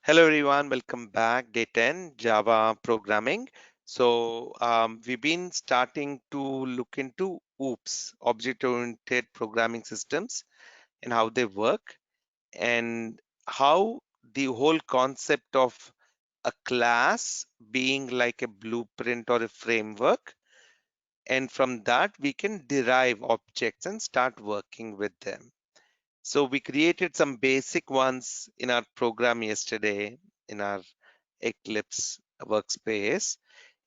Hello everyone, welcome back. Day 10, Java programming. We've been starting to look into OOPS, object-oriented programming systems, and how they work, and how the whole concept of a class being like a blueprint or a framework, and from that we can derive objects and start working with them. So we created some basic ones in our program yesterday in our Eclipse workspace.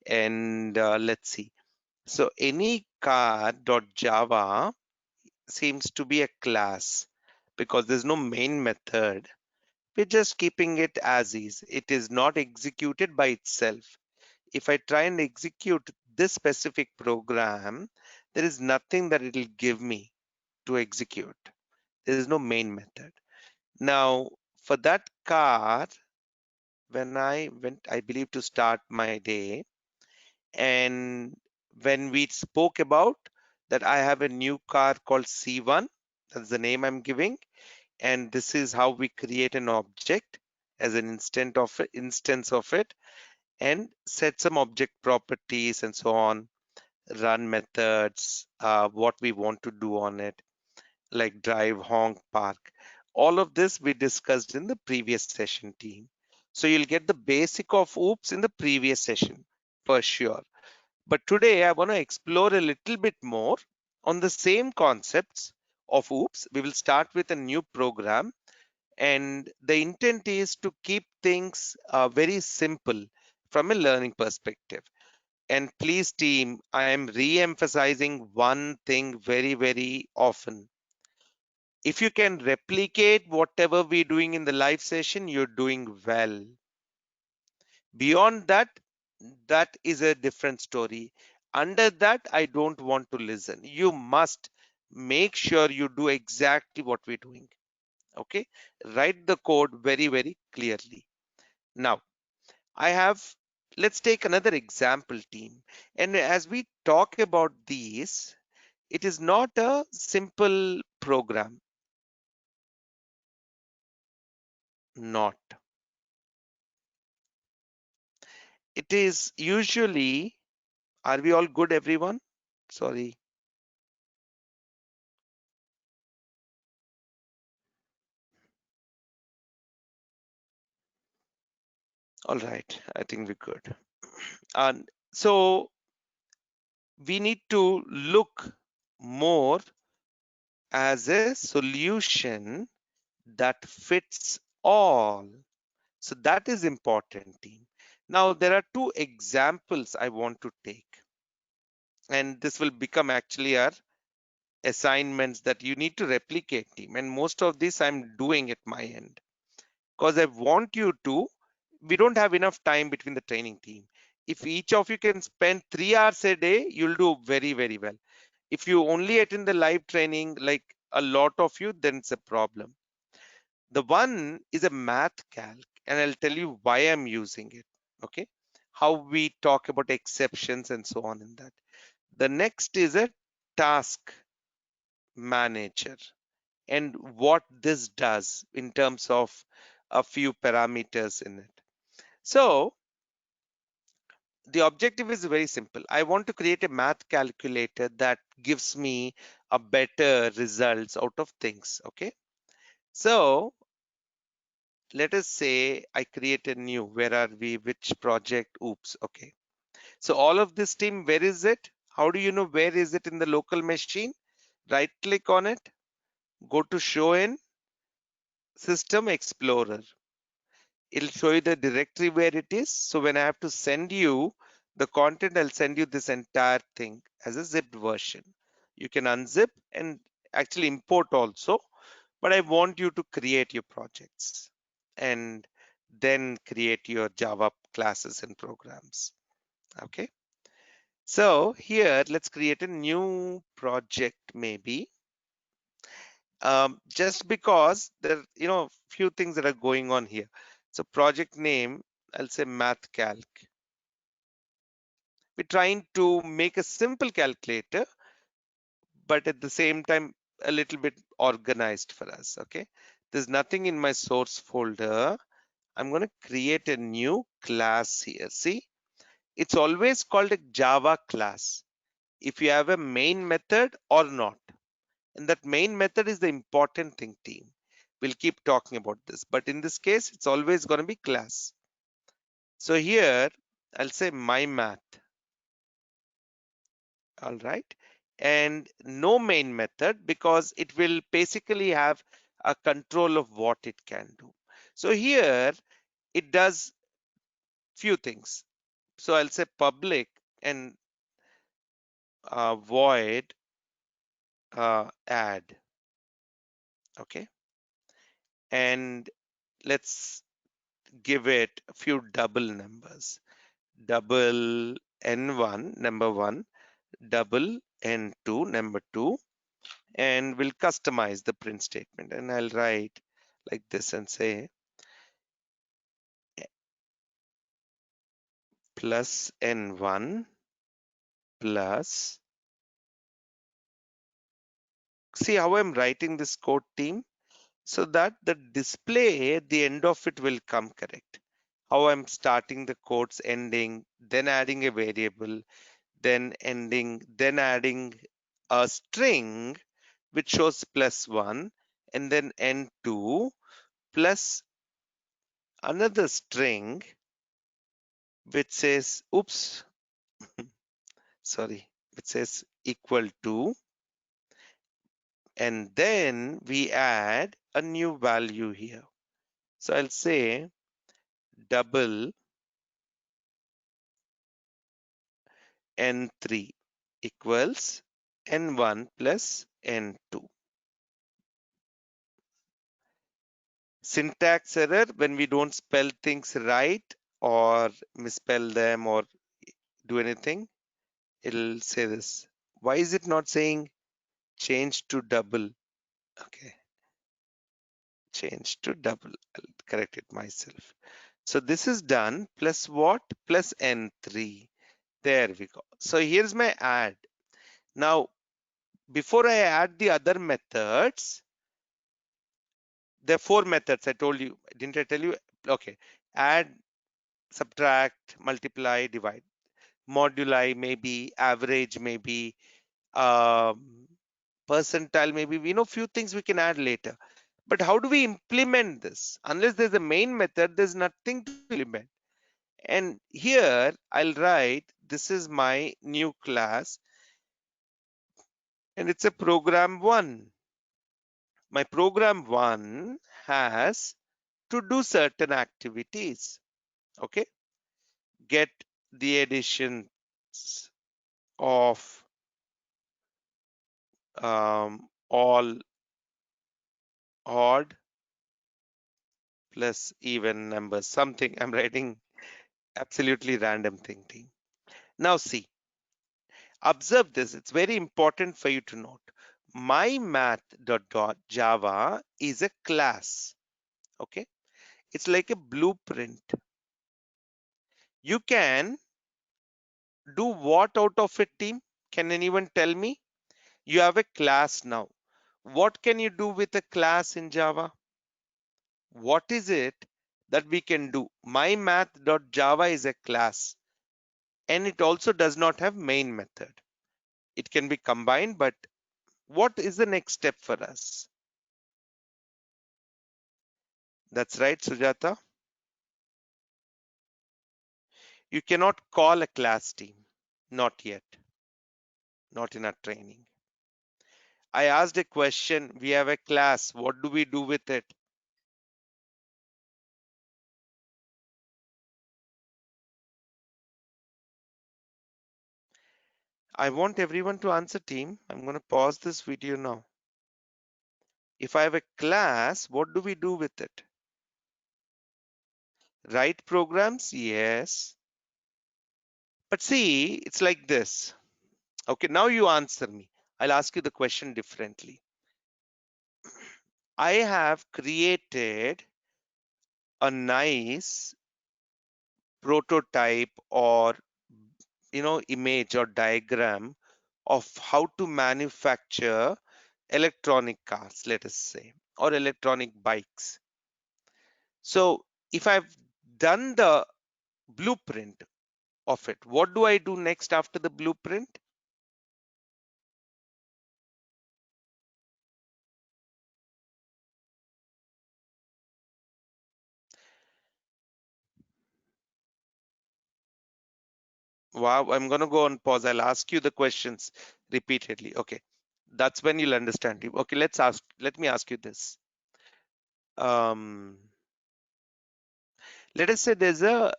And let's see. So any car.java seems to be a class because there's no main method. We're just keeping it as is. It is not executed by itself. If I try and execute this specific program, there is nothing that it will give me to execute. There is no main method. Now, for that car, when I went, I believe, to start my day, and when we spoke about that I have a new car called C1, that's the name I'm giving, and this is how we create an object as an instance of it, and set some object properties and so on, run methods, what we want to do on it, like drive, honk, park. All of this we discussed in the previous session, team. So you'll get the basic of OOPS in the previous session for sure. But today I want to explore a little bit more on the same concepts of OOPS. We will start with a new program, and the intent is to keep things very simple from a learning perspective. And please, team, I am re-emphasizing one thing very, very often. If you can replicate whatever we're doing in the live session, you're doing well. Beyond that, that is a different story. Under that, I don't want to listen. You must make sure you do exactly what we're doing. Okay, write the code very, very clearly. Now, I have, let's take another example, team. And as we talk about these, it is not a simple program. Not. It is usually, are we all good, everyone? Sorry. All right, I think we're good. And so we need to look more as a solution that fits all. So that is important, team. Now there are two examples I want to take, and this will become actually our assignments that you need to replicate, team. And most of this I'm doing at my end because I want you to. We don't have enough time between the training, team. If each of you can spend 3 hours a day, you'll do very, very well. If you only attend the live training, like a lot of you, then it's a problem. The one is a math calc, and I'll tell you why I'm using it. Okay, how we talk about exceptions and so on in that. The next is a task manager and what this does in terms of a few parameters in it. So the objective is very simple. I want to create a math calculator that gives me a better results out of things. Okay, so let us say I create a new, where are we, which project? Oops. Okay, so all of this, team, where is it? How do you know where is it in the local machine? Right click on it, go to show in system explorer. It'll show you the directory where it is. So when I have to send you the content, I'll send you this entire thing as a zipped version. You can unzip and actually import also, but I want you to create your projects and then create your Java classes and programs. Okay. So here, let's create a new project maybe. Just because there, few things that are going on here. So project name, I'll say math calc. We're trying to make a simple calculator, but at the same time, a little bit organized for us. Okay. There's nothing in my source folder. I'm going to create a new class here. See, it's always called a Java class if you have a main method or not. And that main method is the important thing, team. We'll keep talking about this, but in this case, it's always going to be class. So here, I'll say my math. All right. And no main method because it will basically have a control of what it can do. So here it does few things. So I'll say public and void add. Okay. And let's give it a few double numbers. Double n1, number one, double n2, number two, and we'll customize the print statement. And I'll write like this and say plus n1 plus. See how I'm writing this code, team? So that the display at the end of it will come correct. How I'm starting the code's ending, then adding a variable, then ending, then adding a string which shows plus one, and then n2 plus another string which says, oops, sorry, which says equal to, and then we add a new value here. So I'll say double n3 equals n1 plus n2. Syntax error when we don't spell things right or misspell them or do anything, it'll say this. Why is it not saying change to double? Okay, change to double. I'll correct it myself. So this is done plus what? Plus n3. There we go. So here's my add. Now, before I add the other methods, there are four methods I told you. Didn't I tell you? Okay. Add, subtract, multiply, divide. Moduli maybe, average maybe, um, percentile maybe. We know few things we can add later. But how do we implement this? Unless there's a main method, there's nothing to implement. And here I'll write, this is my new class and it's a program one. My program one has to do certain activities. Okay. Get the additions of all odd plus even numbers. Something I'm writing absolutely random thing. Team. Now see, observe this. It's very important for you to note. My math.java is a class. Okay. It's like a blueprint. You can do what out of it, team? Can anyone tell me? You have a class now. What can you do with a class in Java? What is it that we can do? My math.java is a class and it also does not have main method. It can be combined, but what is the next step for us? That's right, Sujata. You cannot call a class, team. Not yet. Not in our training. I asked a question. We have a class. What do we do with it? I want everyone to answer, team. I'm going to pause this video now. If I have a class, what do we do with it? Write programs? Yes. But see, it's like this. Okay, now you answer me. I'll ask you the question differently. I have created a nice prototype or image or diagram of how to manufacture electronic cars, let us say, or electronic bikes. So If I've done the blueprint of it, what do I do next after the blueprint? Wow, I'm going to go on pause. I'll ask you the questions repeatedly. Okay. That's when you'll understand. Okay, let me ask you this. Um, let us say there's a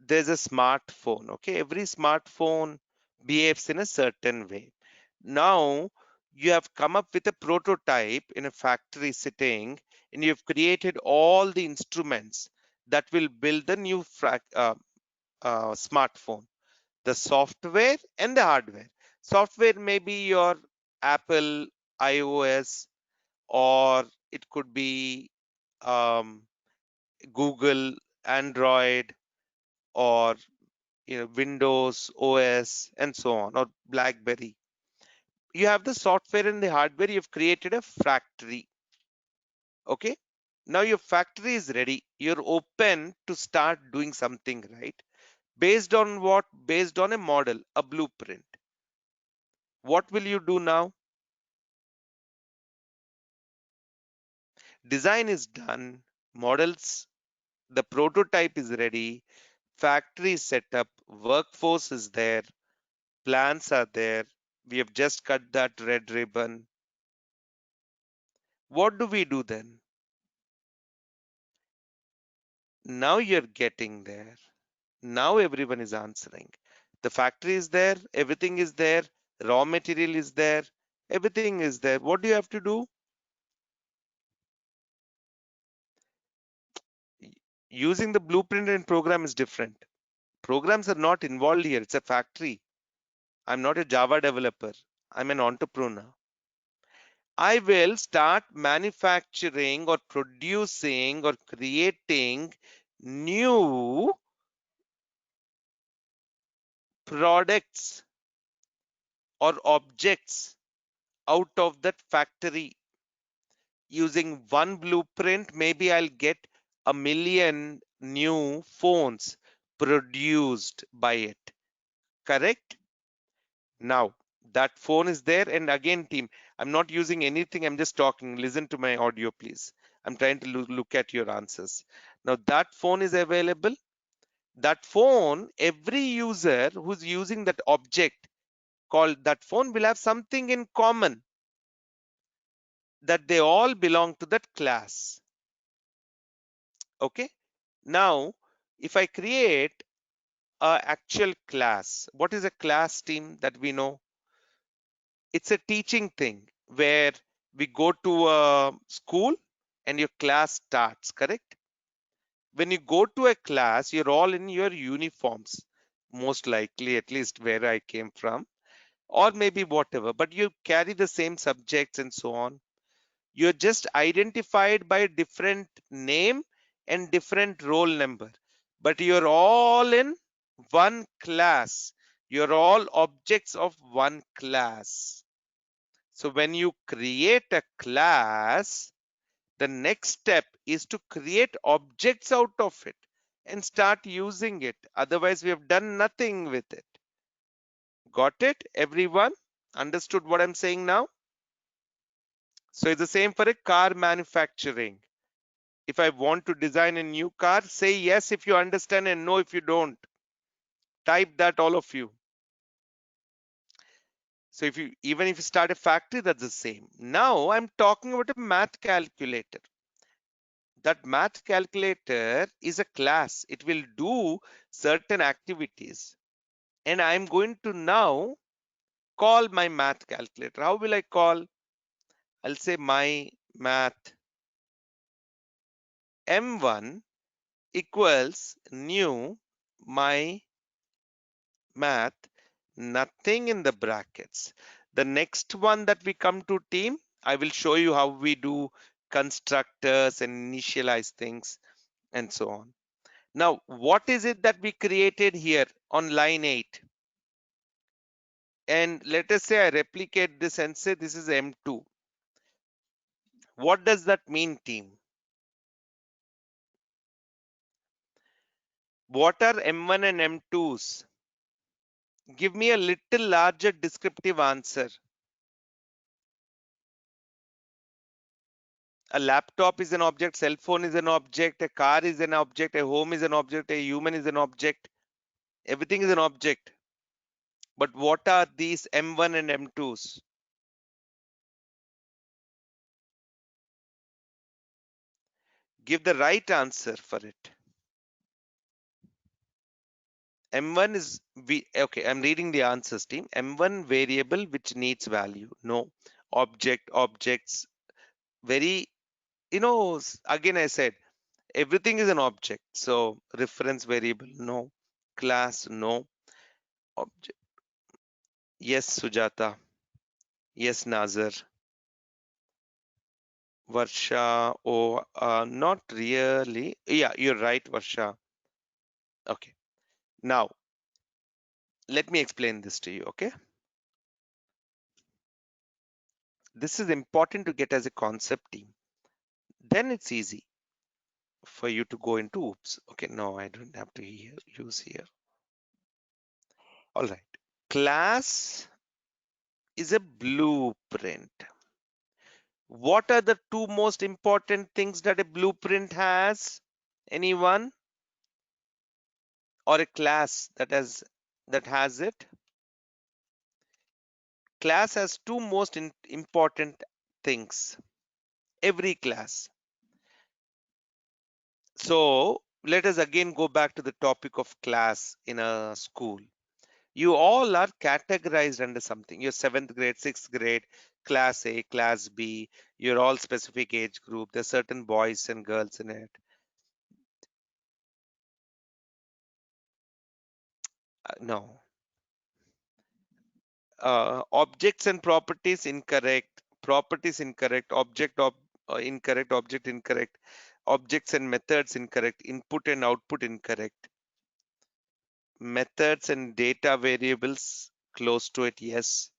smartphone. Okay, every smartphone behaves in a certain way. Now you have come up with a prototype in a factory setting, and you've created all the instruments that will build the new smartphone, the software and the hardware. Software may be your Apple iOS, or it could be um, Google Android, or Windows OS, and so on, or BlackBerry. You have the software and the hardware. You've created a factory. Okay. Now your factory is ready. You're open to start doing something, right? Based on what? Based on a model, a blueprint. What will you do now? Design is done, models, the prototype is ready, factory is set up, workforce is there, plans are there. We have just cut that red ribbon. What do we do then? Now you're getting there. Now everyone is answering. The factory is there, everything is there, raw material is there, everything is there. What do you have to do? Using the blueprint and program is different. Programs are not involved here. It's a factory. I'm not a Java developer. I'm an entrepreneur. I will start manufacturing or producing or creating new products or objects out of that factory. Using one blueprint, maybe I'll get a million new phones produced by it. Correct? Now, that phone is there. And again, team, I'm not using anything. I'm just talking. Listen to my audio, please. I'm trying to look at your answers. Now, that phone is available. That phone, every user who's using that object called that phone will have something in common, that they all belong to that class. Okay. Now, if I create a actual class, what is a class, team, that we know? It's a teaching thing where we go to a school and your class starts, correct? When you go to a class, you're all in your uniforms, most likely, at least where I came from, or maybe whatever, but you carry the same subjects and so on. You're just identified by a different name and different roll number, but you're all in one class. You're all objects of one class. So when you create a class, the next step is to create objects out of it and start using it. Otherwise, we have done nothing with it. Got it, everyone? Understood what I'm saying now? So it's the same for a car manufacturing. If I want to design a new car, say yes if you understand and no if you don't. Type that, all of you. So even if you start a factory, that's the same. Now I'm talking about a math calculator. That math calculator is a class. It will do certain activities. And I'm going to now call my math calculator. How will I call? I'll say my math M1 equals new my math, nothing in the brackets. The next one that we come to, team, I will show you how we do constructors and initialize things and so on. Now, what is it that we created here on line 8? And let us say I replicate this and say this is M2. What does that mean, team? What are M1 and M2s? Give me a little larger descriptive answer. A laptop is an object, cell phone is an object, a car is an object, a home is an object, a human is an object. Everything is an object. But what are these M1 and M2s? Give the right answer for it. M1 is okay, I'm reading the answers, team. M1 variable which needs value. No. Objects, very, again I said everything is an object. So reference variable, no. Class, no. Object. Yes, Sujata. Yes, Nazar. Varsha. Oh, not really. Yeah, you're right, Varsha. Okay. Now, let me explain this to you, okay? This is important to get as a concept, team. Then it's easy for you to go into oops. Okay, no, I don't have to use here. All right. Class is a blueprint. What are the two most important things that a blueprint has? Anyone? Or a class that has it? Class has two most important things. Every class. So let us again go back to the topic of class in a school. You all are categorized under something. You're seventh grade, sixth grade, class A, class B. You're all specific age group. There's certain boys and girls in it. No. Objects and properties incorrect. Properties incorrect. Incorrect. Object incorrect. Objects and methods incorrect. Input and output incorrect. Methods and data variables close to it. Yes.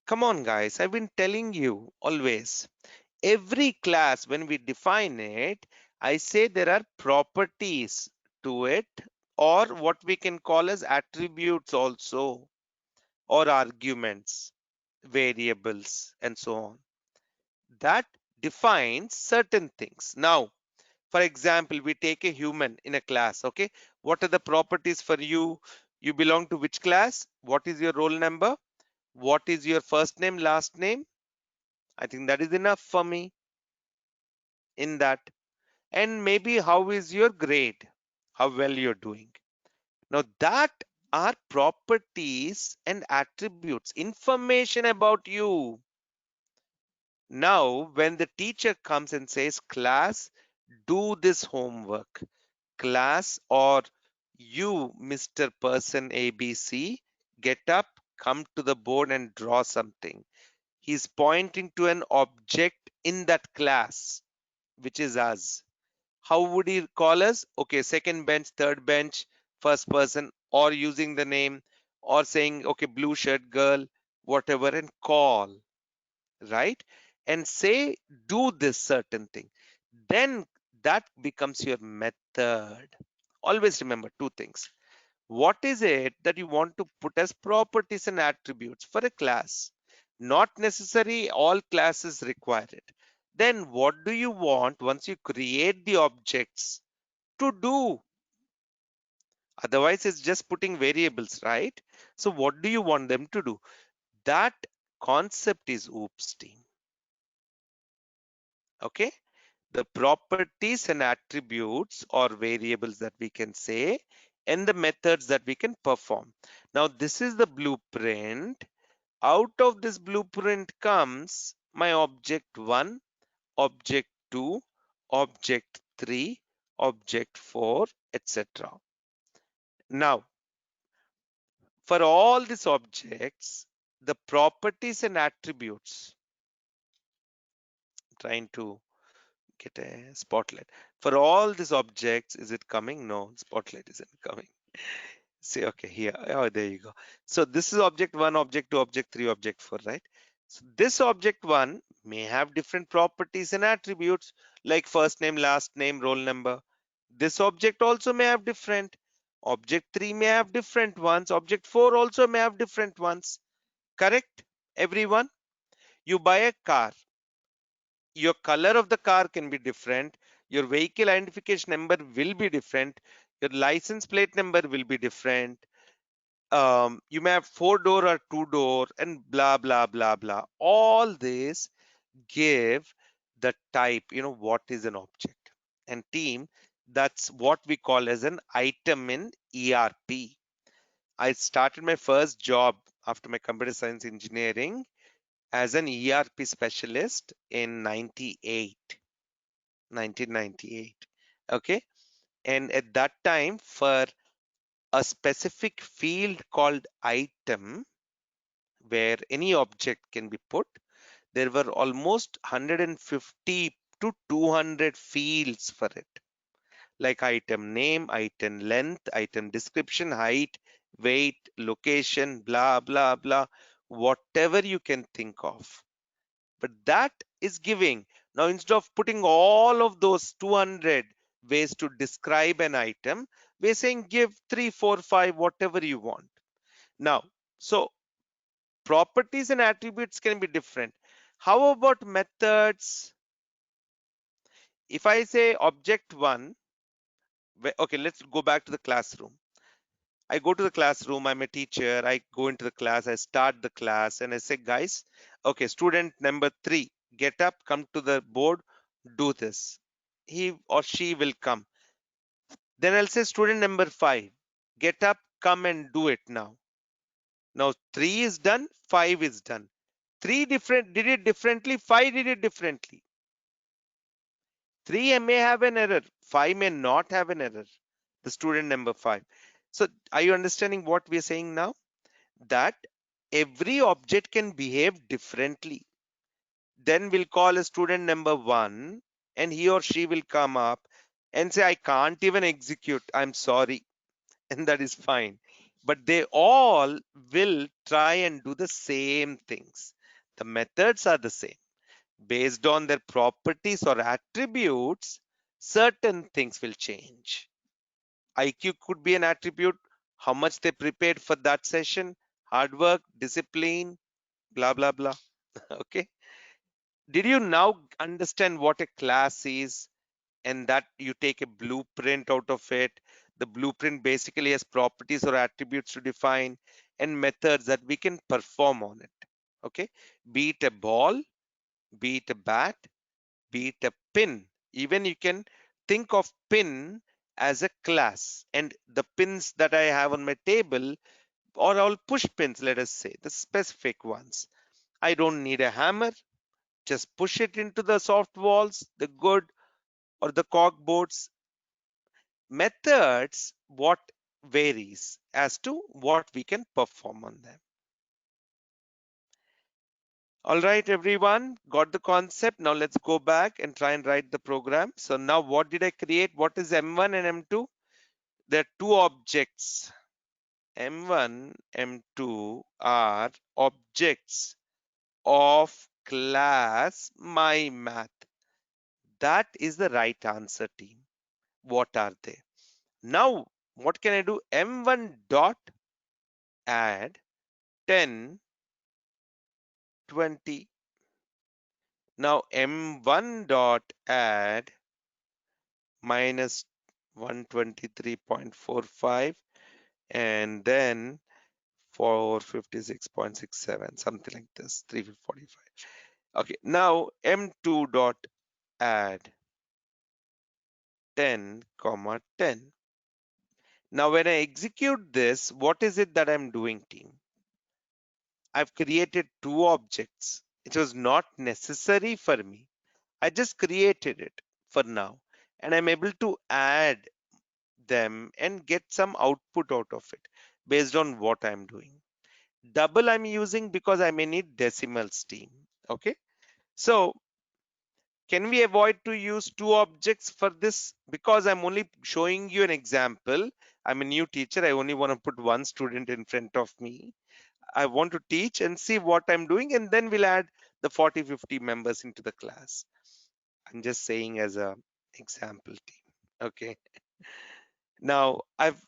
Come on, guys. I've been telling you always. Every class, when we define it, I say there are properties to it, or what we can call as attributes also, or arguments, variables, and so on. That defines certain things. Now, for example, we take a human in a class. Okay, what are the properties for you? You belong to which class? What is your roll number? What is your first name, last name? I think that is enough for me in that. And maybe how is your grade, how well you're doing. Now that are properties and attributes, information about you. Now when the teacher comes and says, class, do this homework, class, or you, Mr. Person ABC, get up, come to the board and draw something. He's pointing to an object in that class, which is us. How would he call us? Okay, second bench, third bench, first person, or using the name, or saying, okay, blue shirt girl, whatever, and call, right? And say, do this certain thing. Then that becomes your method. Always remember two things. What is it that you want to put as properties and attributes for a class? Not necessary all classes require it. Then what do you want once you create the objects to do? Otherwise, it's just putting variables, right? So what do you want them to do? That concept is OOPS, team. Okay? The properties and attributes or variables that we can say, and the methods that we can perform. Now, this is the blueprint. Out of this blueprint comes my object 1, object 2, object 3, object 4, etc. Now, for all these objects, the properties and attributes, trying to get a spotlight. For all these objects, is it coming? No, spotlight isn't coming. See, okay, here. Oh, there you go. So this is object 1, object 2, object 3, object 4, right? So this object 1 may have different properties and attributes like first name, last name, roll number. This object also may have different. Object 3 may have different ones. Object 4 also may have different ones. Correct, everyone? You buy a car. Your color of the car can be different. Your vehicle identification number will be different. Your license plate number will be different. You may have 4-door or 2-door and blah, blah, blah, blah. All this give the type, what is an object. And team, that's what we call as an item in ERP. I started my first job after my computer science engineering as an ERP specialist in 1998. Okay. And at that time, for a specific field called item, where any object can be put, there were almost 150 to 200 fields for it, like item name, item length, item description, height, weight, location, blah, blah, blah, whatever you can think of. But that is giving. Now, instead of putting all of those 200 ways to describe an item, we're saying give 3, 4, 5, whatever you want. Now, so properties and attributes can be different. How about methods? If I say object 1, okay, let's go back to the classroom. I go to the classroom, I'm a teacher, I go into the class, I start the class, and I say, guys, okay, student number 3, get up, come to the board, do this. He or she will come. Then I'll say, student number 5, get up, come and do it now. Now 3 is done, 5 is done. 3 different did it differently, 5 did it differently. 3 may have an error, 5 may not have an error. The student number 5. So are you understanding what we are saying now? That every object can behave differently. Then we'll call a student number 1 and he or she will come up and say, I can't even execute, I'm sorry. And that is fine. But they all will try and do the same things. The methods are the same. Based on their properties or attributes, certain things will change. IQ could be an attribute, how much they prepared for that session, hard work, discipline, blah, blah, blah. Okay. Did you now understand what a class is and that you take a blueprint out of it? The blueprint basically has properties or attributes to define and methods that we can perform on it. Okay. Be it a ball, be it a bat, be it a pin. Even you can think of pin as a class, and the pins that I have on my table are all push pins, let us say, the specific ones. I don't need a hammer, just push it into the soft walls, the good or the cork boards. Methods, what varies as to what we can perform on them. All right, everyone, got the concept. Now let's go back and try and write the program. So now what did I create? What is M1 and M2? There are two objects. M1, M2 are objects of class my math. That is the right answer, team. What are they? Now, what can I do? M1 dot add 10, 20. Now M1 dot add minus 123.45 and then 456.67, something like this, 345. Okay, now M2 dot add 10 comma 10. Now when I execute this, what is it that I'm doing, team? I've created two objects. It was not necessary for me. I just created it for now, and I'm able to add them and get some output out of it based on what I'm doing. Double I'm using because I may need decimals, team. Okay, so can we avoid to use two objects for this? Because I'm only showing you an example. I'm a new teacher. I only want to put one student in front of me. I want to teach and see what I'm doing, and then we'll add the 40-50 members into the class. I'm just saying as a example, team. Okay. Now I've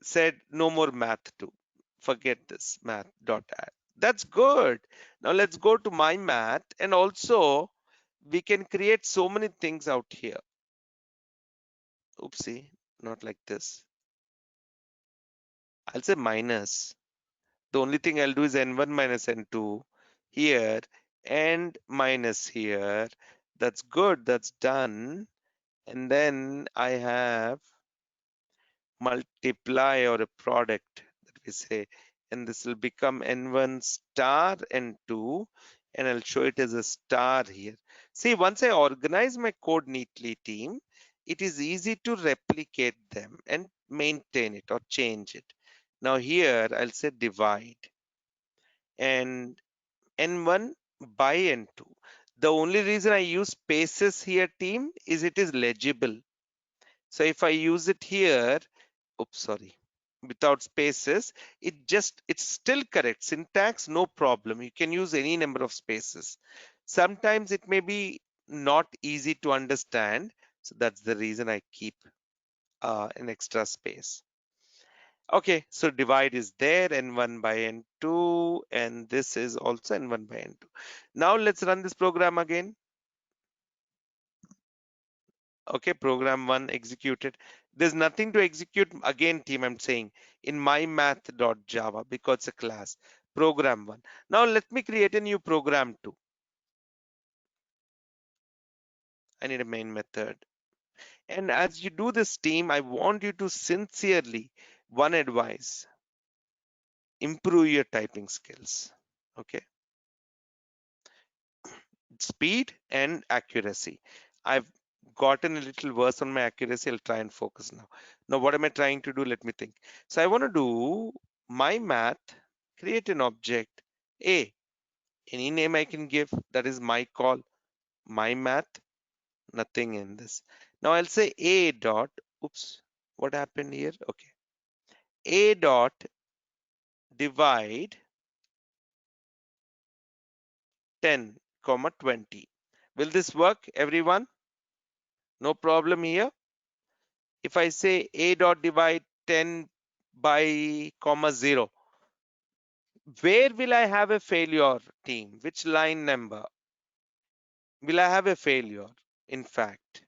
said no more math too. Forget this math dot add. That's good. Now let's go to my math, and also we can create so many things out here. Oopsie, not like this. I'll say minus. The only thing I'll do is n1 minus n2 here and minus here. That's good. That's done. And then I have multiply or a product that we say, and this will become n1 star n2, and I'll show it as a star here. See, once I organize my code neatly, team, it is easy to replicate them and maintain it or change it. Now here I'll say divide and n1 by n2. The only reason I use spaces here, team, is it is legible. So if I use it here, oops, sorry, without spaces, it's still correct. Syntax, no problem. You can use any number of spaces. Sometimes it may be not easy to understand. So that's the reason I keep an extra space. Okay, so divide is there, n1 by n2, and this is also n1 by n2. Now let's run this program again. Okay, program one executed. There's nothing to execute again, team. I'm saying in my math.java because it's a class. Program one. Now let me create a new program two. I need a main method. And as you do this, team, I want you to sincerely, one advice, improve your typing skills. Okay, speed and accuracy. I've gotten a little worse on my accuracy. I'll try and focus now. Now, what am I trying to do? Let me think. So I want to do my math, create an object, A, any name I can give, that is my call, my math, nothing in this. Now I'll say A dot, oops, what happened here? Okay. A dot divide 10 comma 20. Will this work, everyone? No problem here. If I say A dot divide 10 by comma 0, where will I have a failure, team? Which line number will I have a failure? In fact,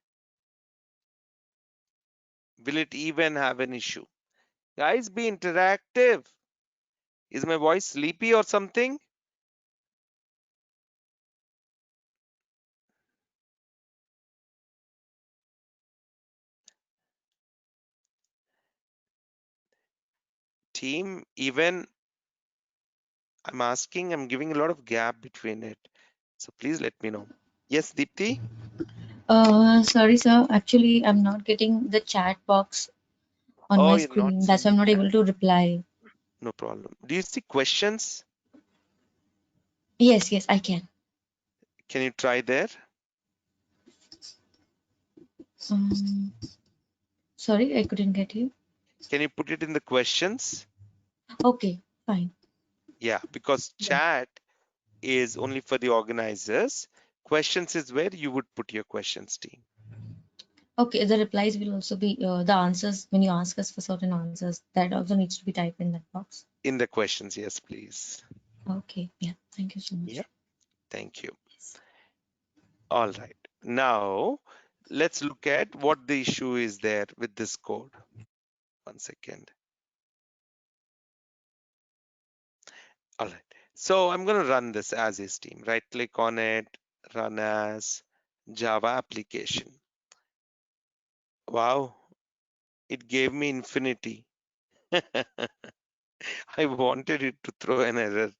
will it even have an issue? Guys, be interactive. Is my voice sleepy or something? Team, even I'm asking, I'm giving a lot of gap between it. So please let me know. Yes, Deepti? Sorry, sir. Actually, I'm not getting the chat box on Oh, my you're not screen. That's seeing why I'm the not chat. able to reply. No problem. Do you see questions? Yes, yes, I can. Can you try there? Um, Sorry, I couldn't get you. Can you put it in the questions? Okay, fine. Yeah, because Yeah. chat is only for the organizers. Questions is where you would put your questions, team. Okay, the replies will also be the answers when you ask us for certain answers. That also needs to be typed in that box. In the questions, yes, please. Okay, yeah. Thank you so Yeah, much. thank you. Yes. All right. Now, let's look at what the issue is there with this code. One second. All right. So I'm going to run this as is, team. Right click on it, run as Java application. Wow, it gave me infinity. I wanted it to throw an error.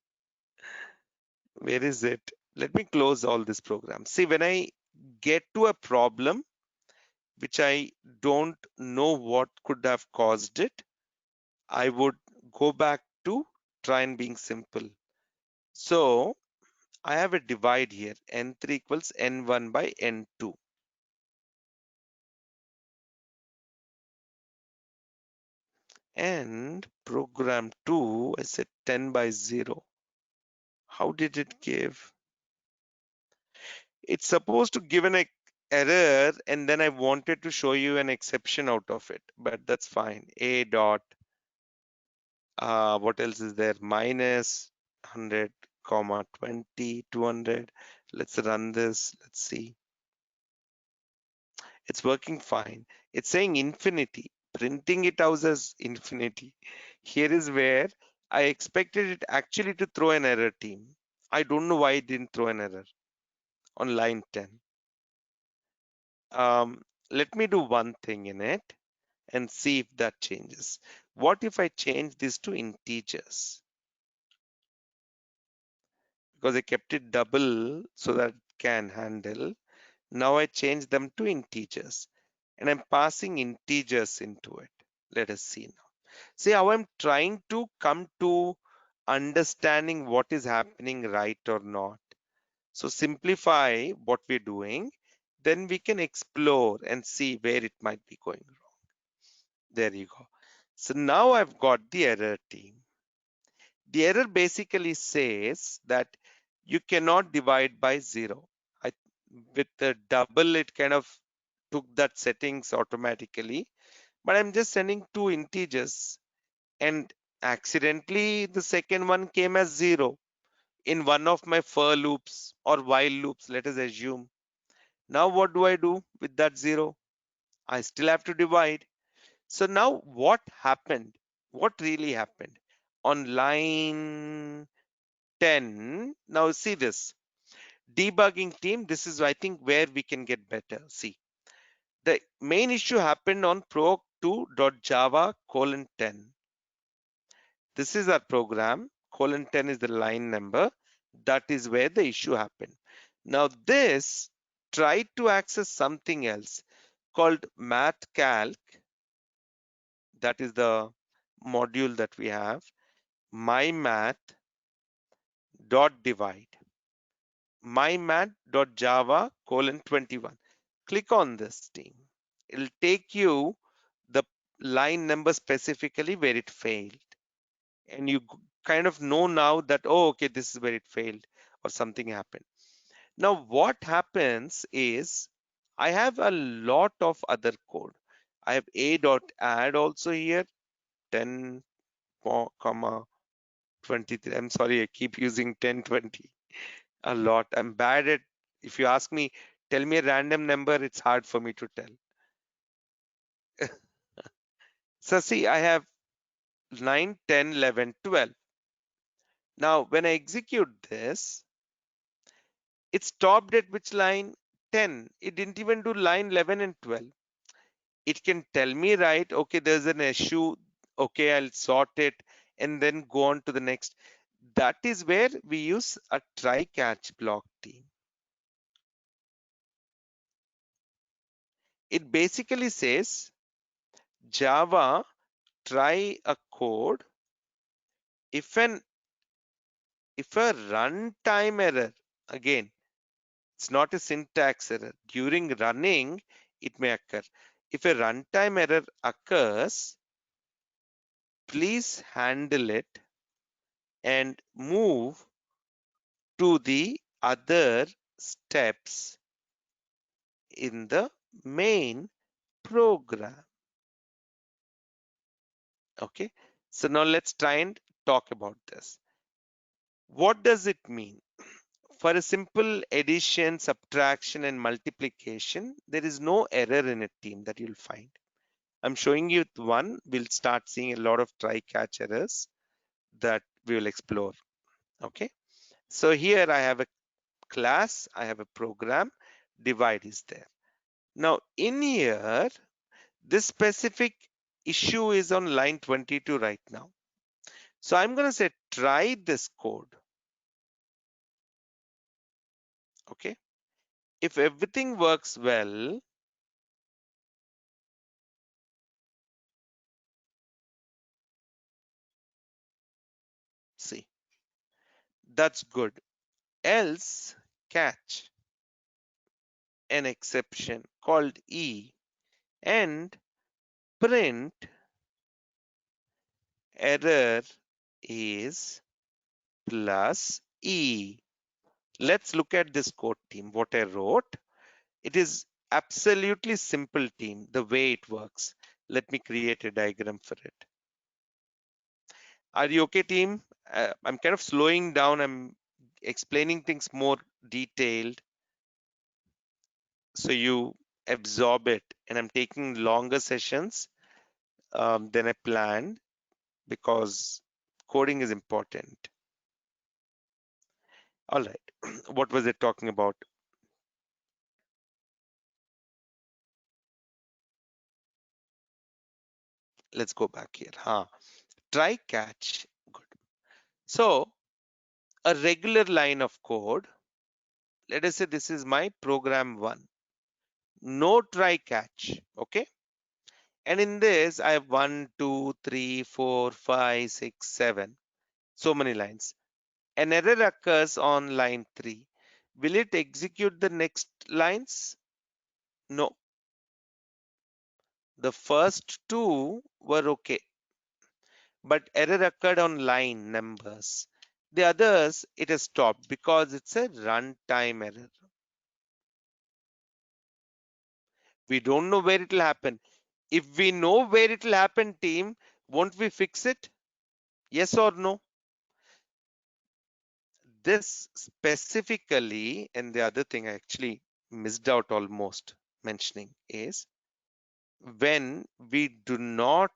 Where is it? Let me close all this program. See, when I get to a problem which I don't know what could have caused it, I would go back to try and being simple. So I have a divide here, n3 equals n1 by n2. And program 2, I said 10 by 0. How did it give? It's supposed to give an error, and then I wanted to show you an exception out of it, but that's fine. A dot, what else is there? Minus 100, comma 20, 200. Let's run this. Let's see. It's working fine. It's saying infinity, printing it out as infinity. Here is where I expected it actually to throw an error, team. I don't know why it didn't throw an error on line 10. Um, Let me do one thing in it and see if that changes. What if I change this to integers? Because I kept it double so that it can handle. Now I change them to integers and I'm passing integers into it. Let us see now. See how I'm trying to come to understanding what is happening right or not. So simplify what we're doing, then we can explore and see where it might be going wrong. There you go. So now I've got the error, team. The error basically says that you cannot divide by 0. I, with the double, it kind of took that settings automatically, but I'm just sending two integers and accidentally the second one came as 0 in one of my for loops or while loops, let us assume. Now what do I do with that 0? I still have to divide. So now what happened? What really happened? On line 10, now see this. Debugging team, this is I think where we can get better. See, the main issue happened on proc2.java colon 10. This is our program. Colon 10 is the line number. That is where the issue happened. Now this tried to access something else called mathcalc. That is the module that we have. mymath.divide. mymath.java colon 21. Click on this team. It'll take you the line number specifically where it failed. And you kind of know now that, oh, okay, this is where it failed or something happened. Now, what happens is I have a lot of other code. I have a.add also here, 10, comma 23. I'm sorry, I keep using 10, 20 a lot. I'm bad at, if you ask me, tell me a random number, it's hard for me to tell. So see, I have 9, 10, 11, 12. Now, when I execute this, it stopped at which line? 10. It didn't even do line 11 and 12. It can tell me, right, okay, there's an issue. Okay, I'll sort it and then go on to the next. That is where we use a try catch block, team. It basically says Java try a code if a runtime error, again, it's not a syntax error. During running, it may occur. If a runtime error occurs, please handle it and move to the other steps in the main program. Okay, so now let's try and talk about this. What does it mean? For a simple addition, subtraction, and multiplication, there is no error in a team that you'll find. I'm showing you one. We'll start seeing a lot of try-catch errors that we will explore. Okay. So here I have a class, I have a program, divide is there. Now in here, this specific issue is on line 22 right now. So I'm going to say try this code. Okay. If everything works well, see, that's good. Else catch an exception called E and print error is plus E. Let's look at this code, team. What I wrote, it is Absolutely simple, team, the way it works. Let me create a diagram for it. Are you okay, team? I'm kind of slowing down. I'm explaining things more detailed so you absorb it. And I'm taking longer sessions than I planned because coding is important. All right. What was it talking about? Let's go back here. Try catch. Good. So a regular line of code. Let us say this is my program one. No try catch. Okay. And in this, I have 1, 2, 3, 4, 5, 6, 7. So many lines. An error occurs on line 3. Will it execute the next lines? No. The first two were okay, but error occurred on line numbers. The others, it has stopped because it's a runtime error. We don't know where it will happen. If we know where it will happen, team, won't we fix it? Yes or no? This specifically, and the other thing I actually missed out almost mentioning is when we do not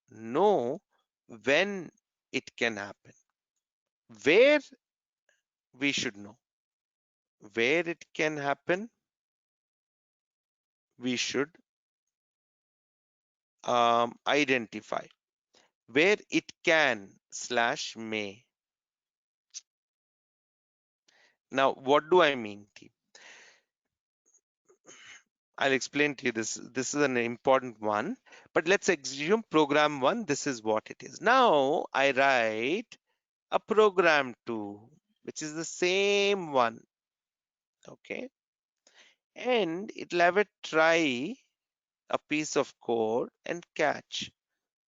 know when it can happen, where we should know where it can happen, we should identify where it can slash may. Now, what do I mean? I'll explain to you this. This is an important one, but let's assume program one. This is what it is. Now I write a program two, which is the same one. Okay. And it'll have a try a piece of code and catch.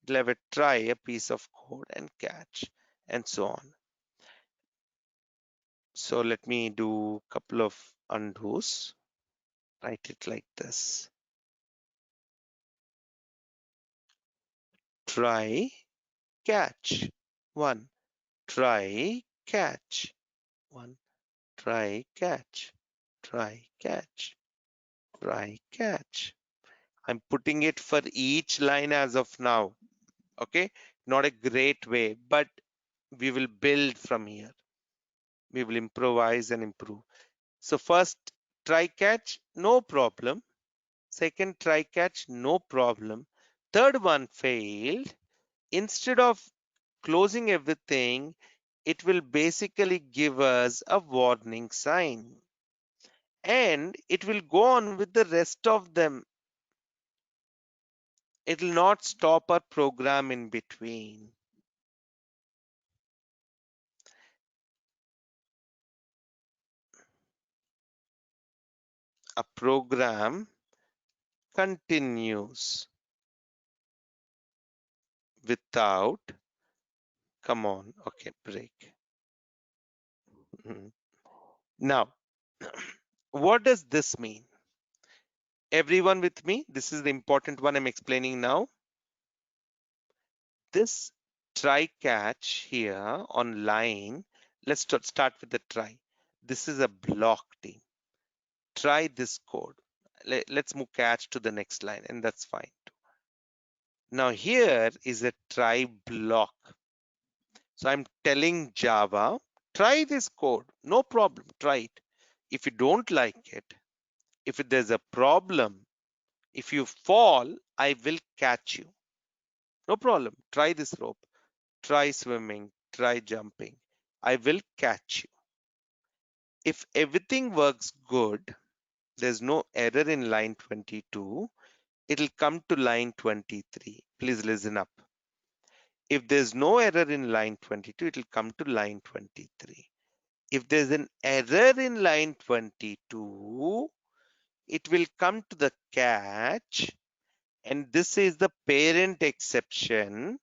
It'll have a try a piece of code and catch and so on. So let me do a couple of undos. Write it like this. Try, catch. One. Try, catch. One. Try, catch. Try, catch. Try, catch. I'm putting it for each line as of now. Okay. Not a great way, but we will build from here. We will improvise and improve. So first try catch, no problem. Second try catch, no problem. Third one failed. Instead of closing everything, it will basically give us a warning sign. And it will go on with the rest of them. It will not stop our program in between. A program continues without, come on, okay, break. Mhm. Now, what does this mean? Everyone with me? This is the important one I'm explaining now. This try catch here on line, let's start with the try. This is a block, team. Try this code. Let's move catch to the next line, and that's fine. Now here is a try block. So I'm telling Java, try this code, no problem, try it. If you don't like it, if there's a problem, if you fall, I will catch you. No problem, try this rope, try swimming, try jumping. I will catch you. If everything works good, there's no error in line 22, it'll come to line 23. Please listen up. If there's no error in line 22, it'll come to line 23. If there's an error in line 22, it will come to the catch, and this is the parent exception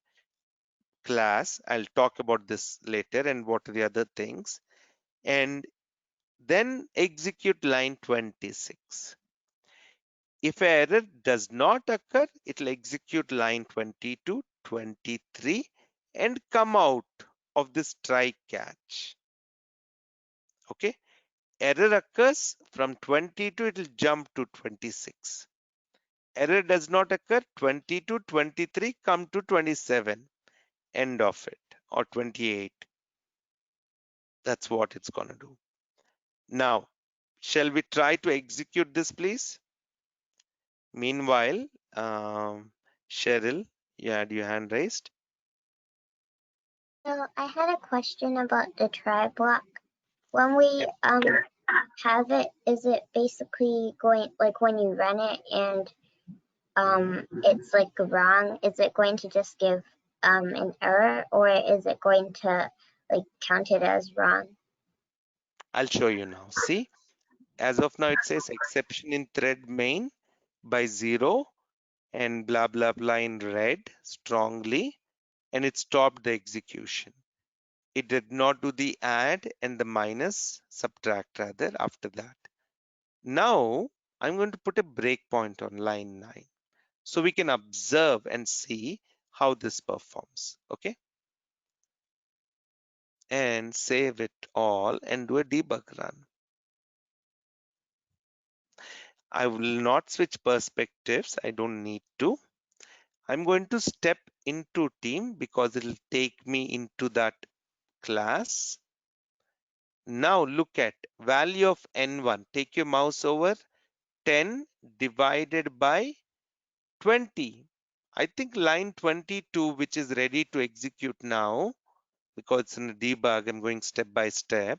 class. I'll talk about this later and what are the other things. And then execute line 26. If an error does not occur, it will execute line 22, 23 and come out of this try catch. Okay. Error occurs from 22, it will jump to 26. Error does not occur, 22, 23 come to 27, end of it, or 28. That's what it's going to do. Now, shall we try to execute this, please? Meanwhile, Cheryl, you had your hand raised. So I had a question about the try block. When we have it, is it basically going like when you run it and it's like wrong, is it going to just give an error, or is it going to like count it as wrong? I'll show you now. See, as of now, it says exception in thread main by 0 and blah blah blah in red strongly, and it stopped the execution. It did not do the add and the minus subtract rather after that. Now I'm going to put a breakpoint on line 9 so we can observe and see how this performs. Okay, and save it all and do a debug run. I will not switch perspectives. I don't need to. I'm going to step into team because it'll take me into that class. Now look at value of n1. Take your mouse over 10 divided by 20. I think line 22, which is ready to execute now, because it's in a debug, I'm going step by step,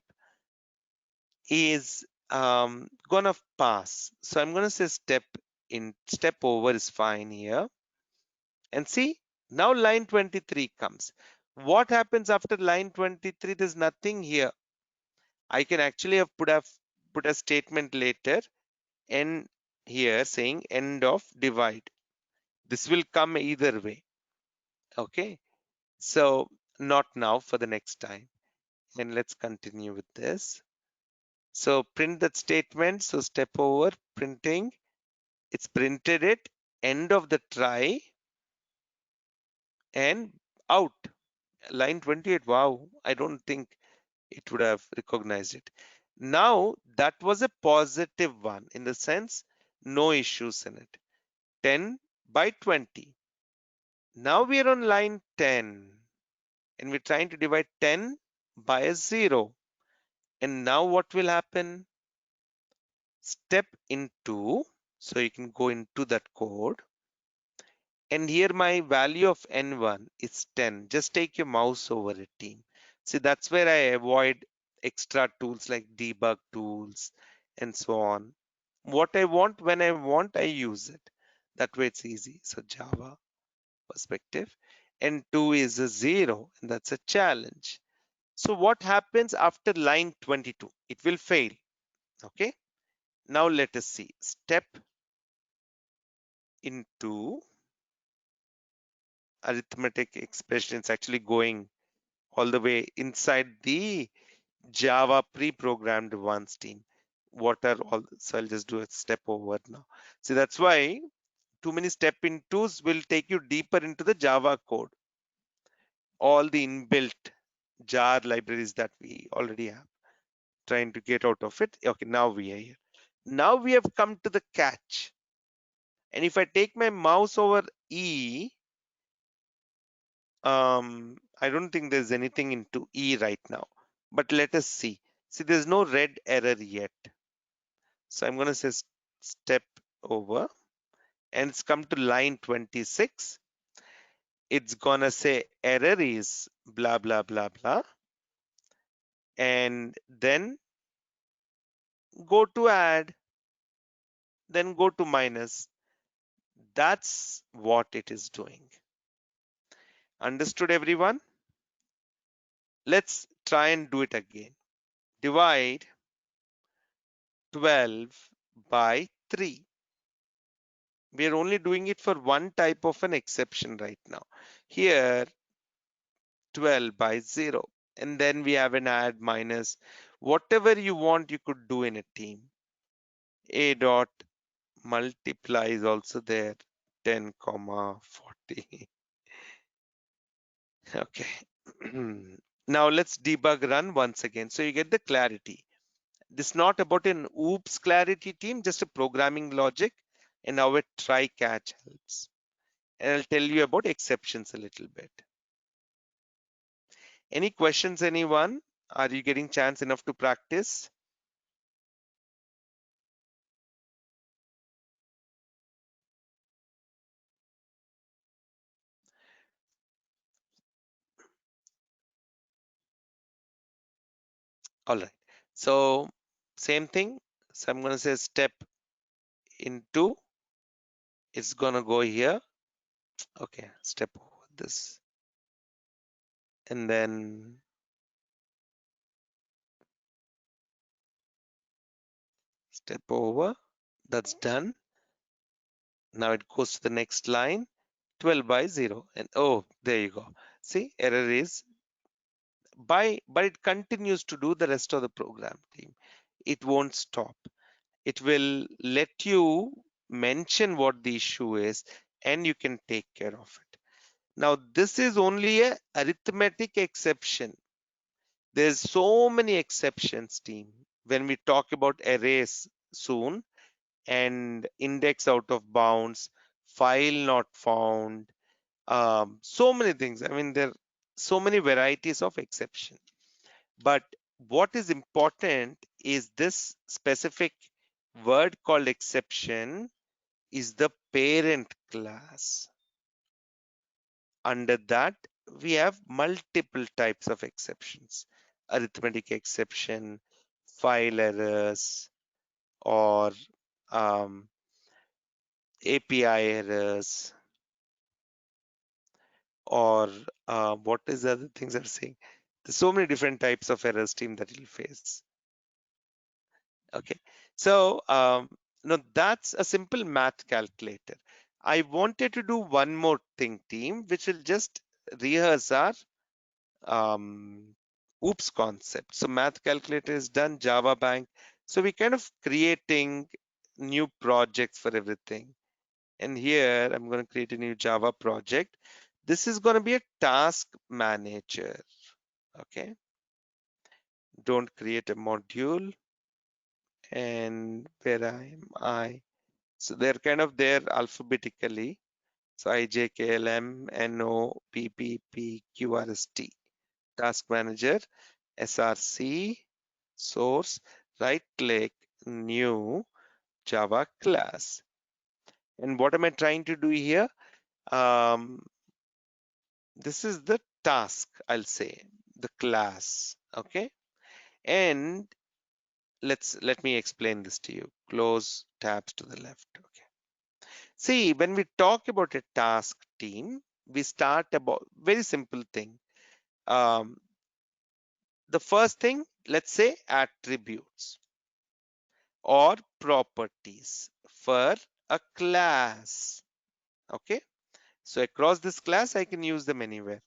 is gonna pass. So I'm gonna say step over is fine here. And see, now line 23 comes. What happens after line 23? There's nothing here. I can actually have put a statement later and here saying end of divide. This will come either way. Okay. So not now, for the next time. And let's continue with this. So print that statement. So step over printing. It's printed it. End of the try and out. Line 28. Wow. I don't think it would have recognized it. Now that was a positive one in the sense no issues in it. 10 by 20. Now we are on line 10 and we're trying to divide 10 by a 0. And now what will happen? Step into, so you can go into that code. And here my value of n1 is 10. Just take your mouse over it, team. See, that's where I avoid extra tools like debug tools and so on. What I want, when I want, I use it. That way it's easy. So Java perspective. And 2 is a 0, and that's a challenge. So what happens after line 22? It will fail. Okay. Now let us see. Step into arithmetic expression. It's actually going all the way inside the Java pre-programmed ones team. What are all? So I'll just do a step over now. See, that's why too many step intos will take you deeper into the Java code. All the inbuilt jar libraries that we already have. Trying to get out of it. Okay, now we are here. Now we have come to the catch. And if I take my mouse over E, I don't think there's anything into E right now, but let us see. See, there's no red error yet. So I'm going to say step over and it's come to line 26. It's going to say error is blah, blah, blah, blah. And then go to add, then go to minus. That's what it is doing. Understood, everyone? Let's try and do it again. Divide 12 by 3. We are only doing it for one type of an exception right now. Here, 12 by 0. And then we have an add minus. Whatever you want, you could do in a team. A dot multiply is also there, 10 comma 40. Okay. Now let's debug run once again so you get the clarity. This is not about an oops clarity team, just a programming logic, and how a try catch helps. And I'll tell you about exceptions a little bit. Any questions, anyone? Are you getting chance enough to practice? All right. So same thing. So I'm going to say step into, it's going to go here. Okay, step over this. And then step over. That's done. Now it goes to the next line, 12 by 0. And oh, there you go. See, error is but it continues to do the rest of the program team. It won't stop. It will let you mention what the issue is and you can take care of it. Now, this is only a arithmetic exception. There's so many exceptions, team. When we talk about arrays soon and index out of bounds, file not found, so many things. I mean, there are so many varieties of exception. But what is important is this specific word called exception is the parent class. Under that, we have multiple types of exceptions. Arithmetic exception, file errors, or API errors, or what is the other things I'm saying? There's so many different types of errors team that you'll face. Okay, so no, that's a simple math calculator. I wanted to do one more thing, team, which will just rehearse our oops concept. So math calculator is done, Java bank. So we kind of creating new projects for everything. And here I'm going to create a new Java project. This is going to be a task manager. Okay, don't create a module. And where am I? So they're kind of there alphabetically. So I, J, K, L, M, N, O, P, P, P, Q, R, S, T. Task Manager, SRC, source, right click, new Java class. And what am I trying to do here? This is the task, I'll say, the class, okay? And let me explain this to you. Close tabs to the left, okay? See, when we talk about a task team, we start about very simple thing. The first thing, let's say attributes or properties for a class. Okay, so across this class, I can use them anywhere.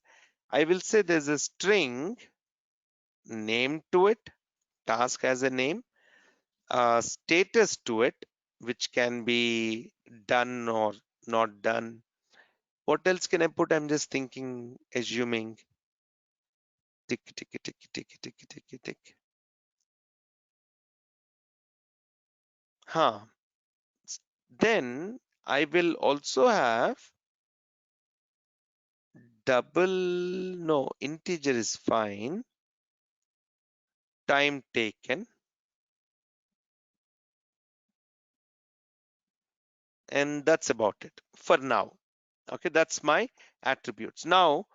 I will say there's a string name to it, task has a name, status to it, which can be done or not done. What else can I put? I'm just thinking, assuming. Tick, tick, tick, tick, tick, tick, tick. Huh. Then I will also have double, no, integer is fine. Time taken. And that's about it for now. Okay, that's my attributes. Now,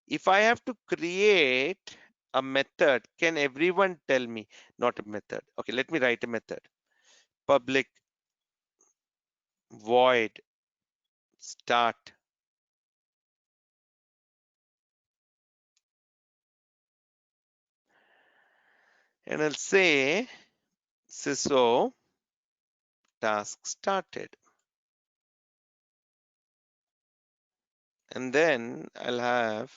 if I have to create a method, can everyone tell me? Not a method. Okay, let me write a method. Public void start. And I'll say sysO task started. And then I'll have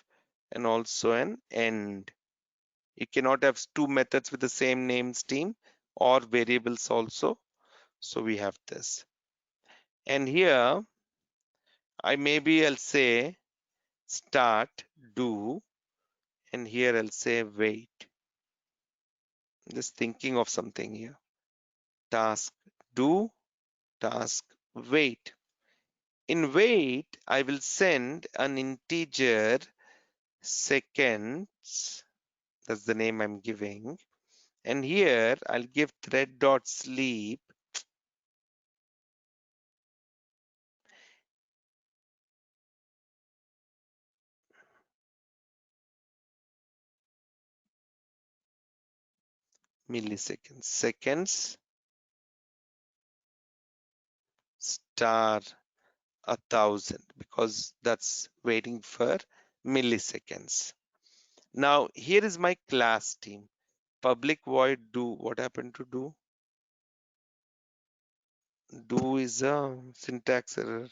and also an end. You cannot have two methods with the same name team or variables also. So we have this. And here I'll say start, do, and here I'll say wait. Just thinking of something here. Task, do, task, wait. In wait, I will send an integer seconds. That's the name I'm giving. And here I'll give thread.sleep milliseconds. Seconds star 1,000 because that's waiting for milliseconds. Now here is my class team. Public void do. What happened to do? Do is a syntax error.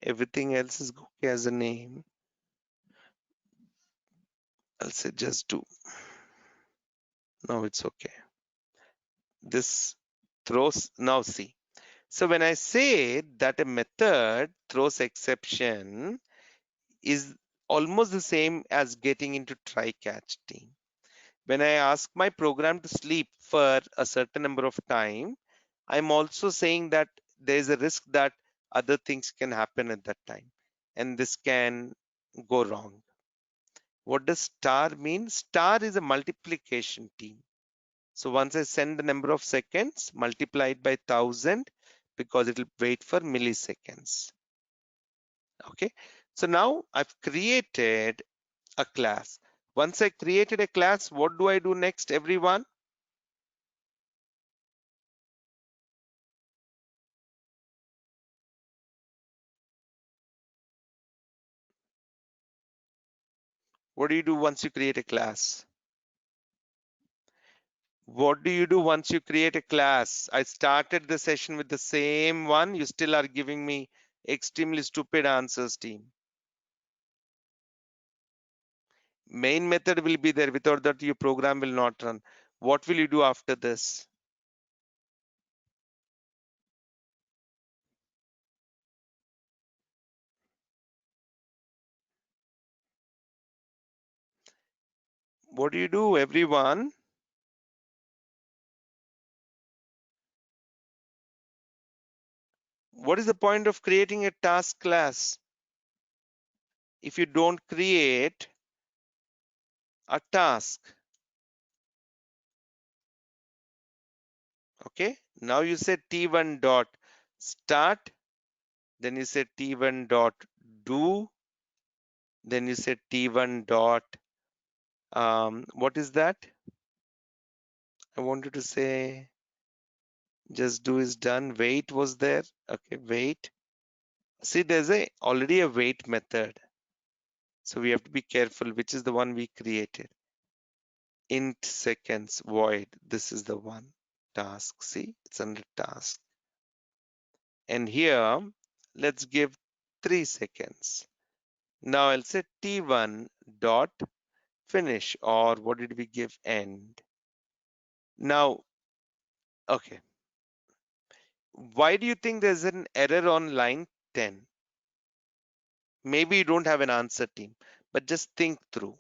Everything else is okay as a name. I'll say just do. Now it's okay. This throws, now see. So when I say that a method throws exception is almost the same as getting into try catch team. When I ask my program to sleep for a certain number of time, I'm also saying that there is a risk that other things can happen at that time and this can go wrong. What does star mean? Star is a multiplication team. So once I send the number of seconds, multiply it by 1,000 because it will wait for milliseconds. Okay. So now I've created a class. Once I created a class, what do I do next, everyone? What do you do once you create a class? What do you do once you create a class? I started the session with the same one. You still are giving me extremely stupid answers, team. Main method will be there. Without that, your program will not run. What will you do after this? What do you do, everyone? What is the point of creating a task class if you don't create a task? Okay, now you say t1 dot start, then you say t1 dot do, then you say t1 dot what is that? I wanted to say just do is done. Wait was there. Okay, wait. See, there's a already a wait method. So we have to be careful which is the one we created. Int seconds void. This is the one. Task. See, it's under task. And here, let's give 3 seconds. Now I'll say t1 dot finish, or what did we give end? Now, okay. Why do you think there's an error on line 10? Maybe you don't have an answer, team, but just think through.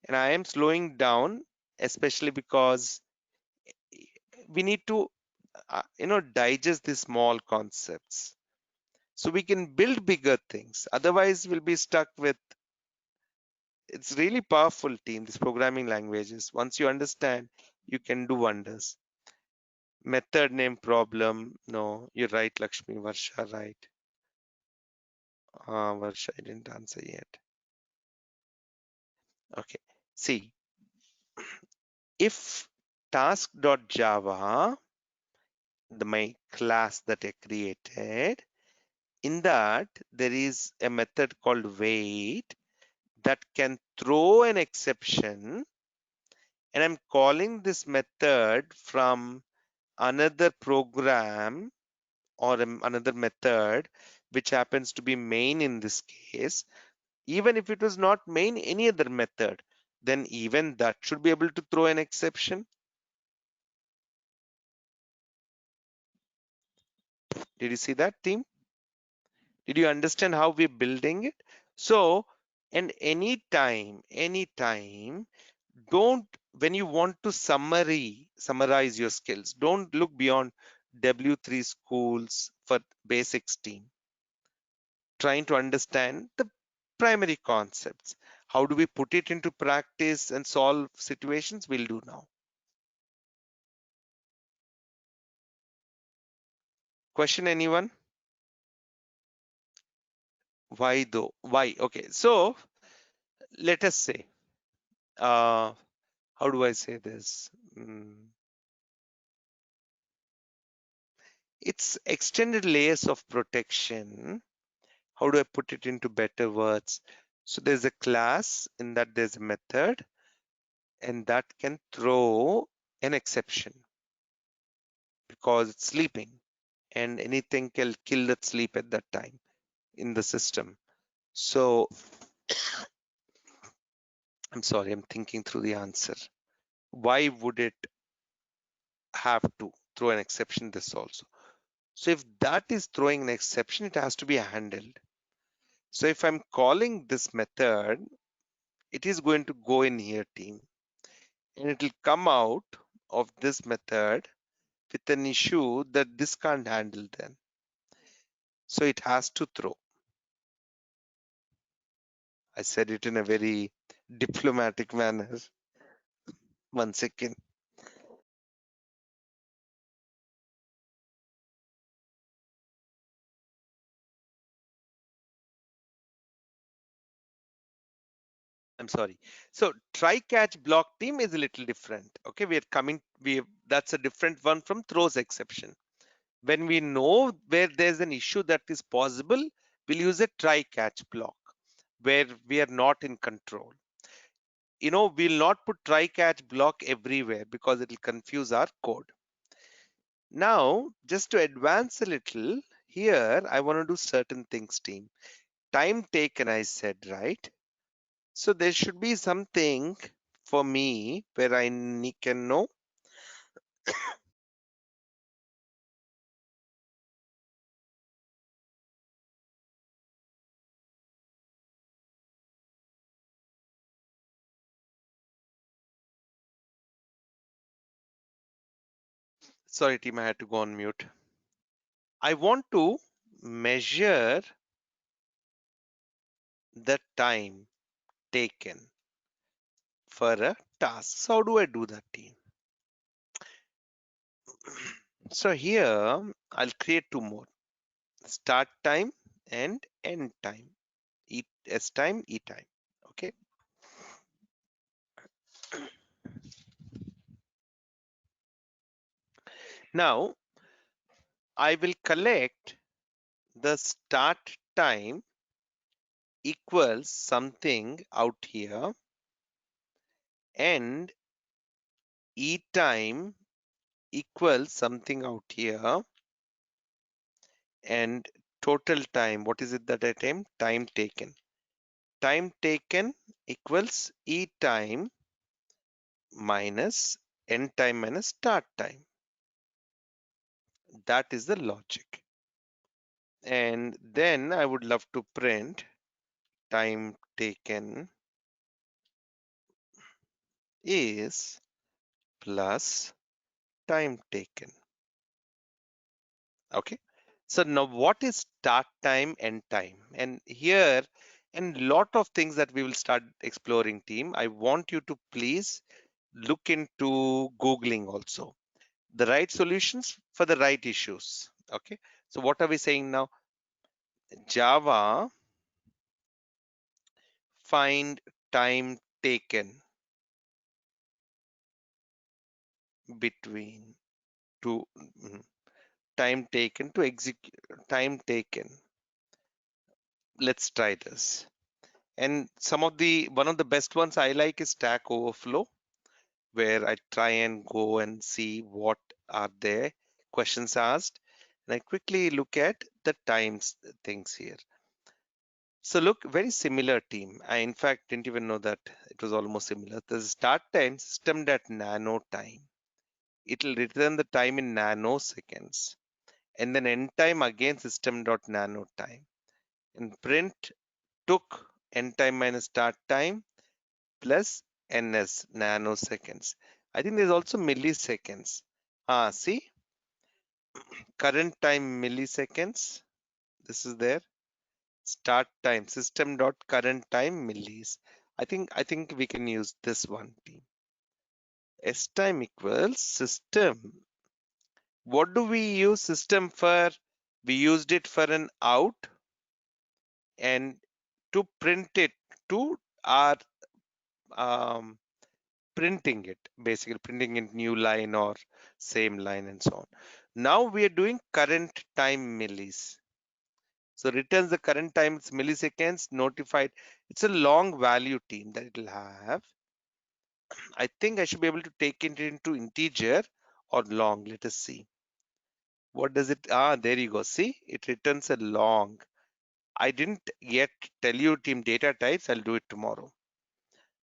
And I am slowing down, especially because we need to, digest these small concepts so we can build bigger things. Otherwise, we'll be stuck with. It's really powerful, team. These programming languages. Once you understand, you can do wonders. Method name problem. No, you're right, Lakshmi. Varsha, right. Varsha, I didn't answer yet. Okay. See, if task.java, my class that I created, in that there is a method called wait that can throw an exception, and I'm calling this method from another program or another method which happens to be main in this case. Even if it was not main, any other method, then even that should be able to throw an exception. Did you see that, team? Did you understand how we're building it? So, and anytime, don't, when you want to summarize your skills, don't look beyond W3 schools for basics, team. Trying to understand the primary concepts. How do we put it into practice and solve situations? We'll do now. Question, anyone? Why though? Why? Okay, so let us say, how do I say this? It's extended layers of protection. How do I put it into better words? So there's a class, in that there's a method, and that can throw an exception because it's sleeping, and anything can kill that sleep at that time in the system. So I'm sorry, I'm thinking through the answer. Why would it have to throw an exception this also? So if that is throwing an exception, it has to be handled. So if I'm calling this method, it is going to go in here, team, and it will come out of this method with an issue that this can't handle then. So it has to throw. I said it in a very diplomatic manner. 1 second. I'm sorry. So try catch block, team, is a little different. Okay, that's a different one from throws exception. When we know where there's an issue that is possible, we'll use a try catch block where we are not in control. We'll not put try catch block everywhere because it will confuse our code. Now, just to advance a little, here I want to do certain things, team. Time taken, I said, right? So there should be something for me where I can know. Sorry, team, I had to go on mute. I want to measure the time taken for a task. So how do I do that, team? So here I'll create two more: start time and end time. S time, E time. Okay. Now I will collect the start time equals something out here, and E time equals something out here, and total time, what is it that I time taken? Time taken equals E time minus end time minus start time. That is the logic. And then I would love to print time taken is plus time taken. Okay. So now what is start time, end time? And here, and lot of things that we will start exploring, team. I want you to please look into Googling also the right solutions for the right issues. Okay. So what are we saying now? Java find time taken between two time taken to execute time taken. Let's try this. And one of the best ones I like is Stack Overflow, where I try and go and see what are there questions asked, and I quickly look at the times things here. So look, very similar, team. I in fact didn't even know that it was almost similar. The start time systemed at nano time. It will return the time in nanoseconds, and then end time again system dot nano time, and print took end time minus start time plus ns nanoseconds. I think there's also milliseconds. See, current time milliseconds. This is there. Start time system dot current time millis. I think we can use this one team. S time equals system. What do we use system for? We used it for an out and to print it to our um, printing it, basically printing in new line or same line and so on. Now we are doing current time millis. So returns the current time, it's milliseconds notified. It's a long value team that it will have. I think I should be able to take it into integer or long. Let us see. What does it? There you go. See, it returns a long. I didn't yet tell you team data types. I'll do it tomorrow.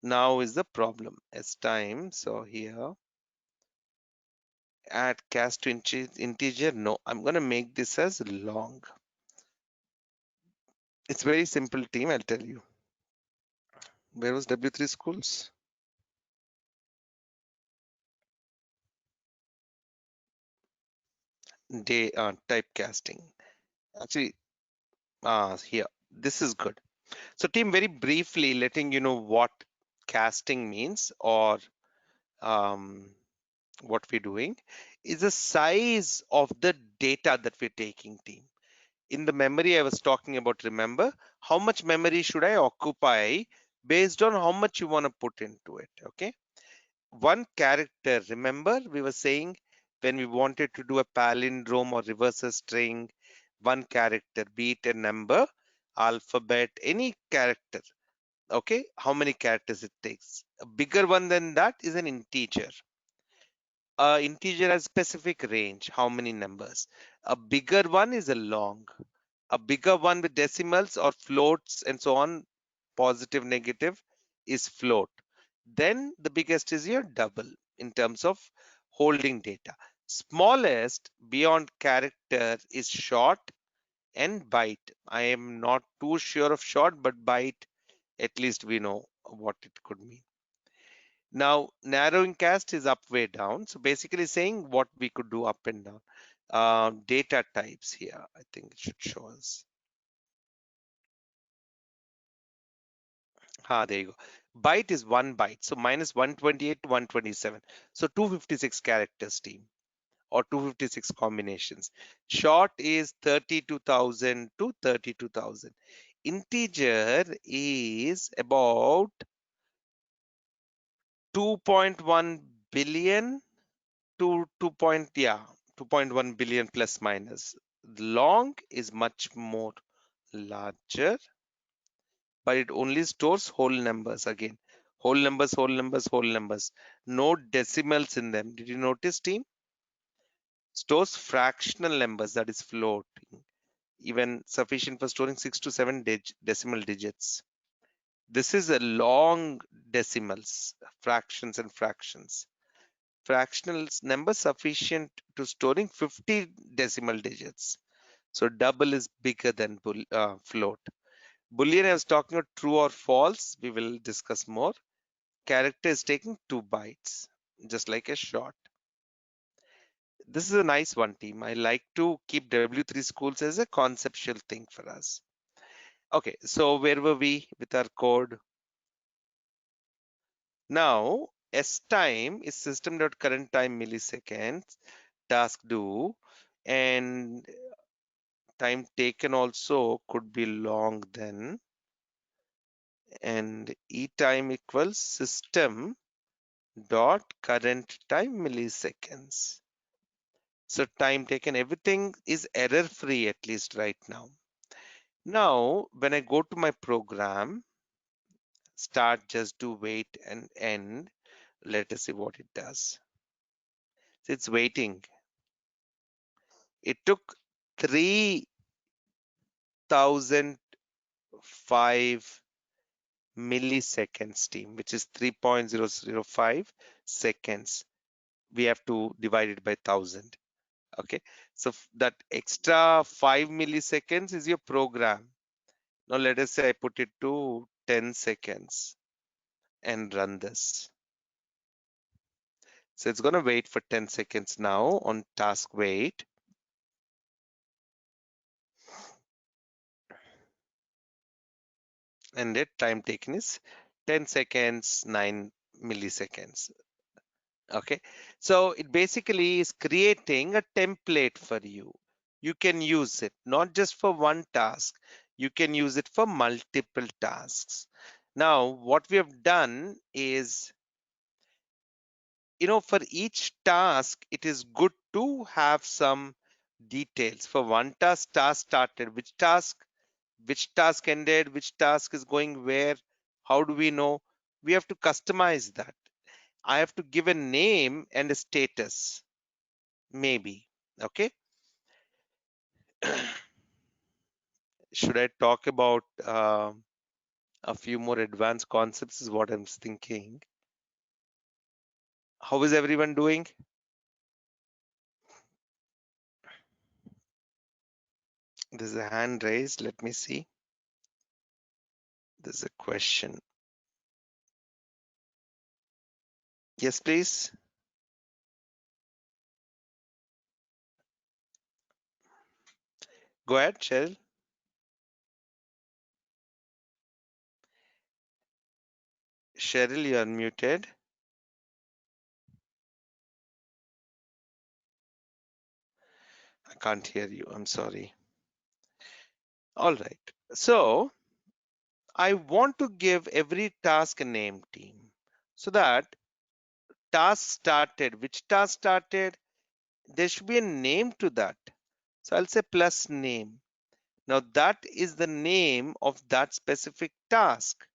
Now is the problem. As time. So here, add cast to integer. No, I'm going to make this as long. It's very simple team. I'll tell you. Where was W3 schools? Day typecasting. Actually, here. This is good. So team, very briefly letting you know what casting means or um, what we're doing is the size of the data that we're taking team. In the memory I was talking about, remember, how much memory should I occupy based on how much you want to put into it, okay? One character, remember we were saying when we wanted to do a palindrome or reverse a string, one character, be it a number, alphabet, any character, okay, how many characters it takes. A bigger one than that is an integer. Integer has specific range, how many numbers. A bigger one is a long. A bigger one with decimals or floats and so on, positive, negative, is float. Then the biggest is your double in terms of holding data. Smallest beyond character is short and byte. I am not too sure of short, but byte, at least we know what it could mean. Now, narrowing cast is up, way down. So basically saying what we could do up and down. Data types here, I think it should show us. There you go. Byte is 1 byte. So minus 128 to 127. So 256 characters team or 256 combinations. Short is 32,000 to 32,000. Integer is about 2.1 billion to 2.1 billion plus minus. Long is much more larger, but it only stores whole numbers again. Whole numbers, whole numbers, whole numbers. No decimals in them. Did you notice, team? Stores fractional numbers, that is floating, even sufficient for storing 6 to 7 decimal digits. This is a long decimals, fractions and fractions. Fractional number sufficient to storing 50 decimal digits. So double is bigger than float. Boolean I was talking about true or false. We will discuss more. Character is taking 2 bytes, just like a short. This is a nice one, team. I like to keep W3 schools as a conceptual thing for us. Okay, so where were we with our code? Now, S time is system.current time milliseconds, task do, and time taken also could be long then. And E time equals system dot current time milliseconds. So time taken, everything is error free at least right now. Now, when I go to my program, start, just do, wait, and end, let us see what it does. So it's waiting. It took 3005 milliseconds, team, which is 3.005 seconds. We have to divide it by 1000. Okay, so that extra 5 milliseconds is your program. Now let us say I put it to 10 seconds and run this. So it's going to wait for 10 seconds now on task wait. And the time taken is 10 seconds, 9 milliseconds. Okay, so it basically is creating a template for you. You can use it not just for one task, you can use it for multiple tasks. Now, what we have done is, for each task, it is good to have some details. For one task started, which task ended, which task is going where, how do we know? We have to customize that. I have to give a name and a status, maybe. Okay. Should I talk about a few more advanced concepts? Is what I'm thinking. How is everyone doing? There's a hand raised. Let me see. There's a question. Yes, please. Go ahead, Cheryl. Cheryl, you're unmuted. I can't hear you. I'm sorry. All right. So I want to give every task a name, team, so that task started. Which task started? There should be a name to that. So I'll say plus name. Now that is the name of that specific task,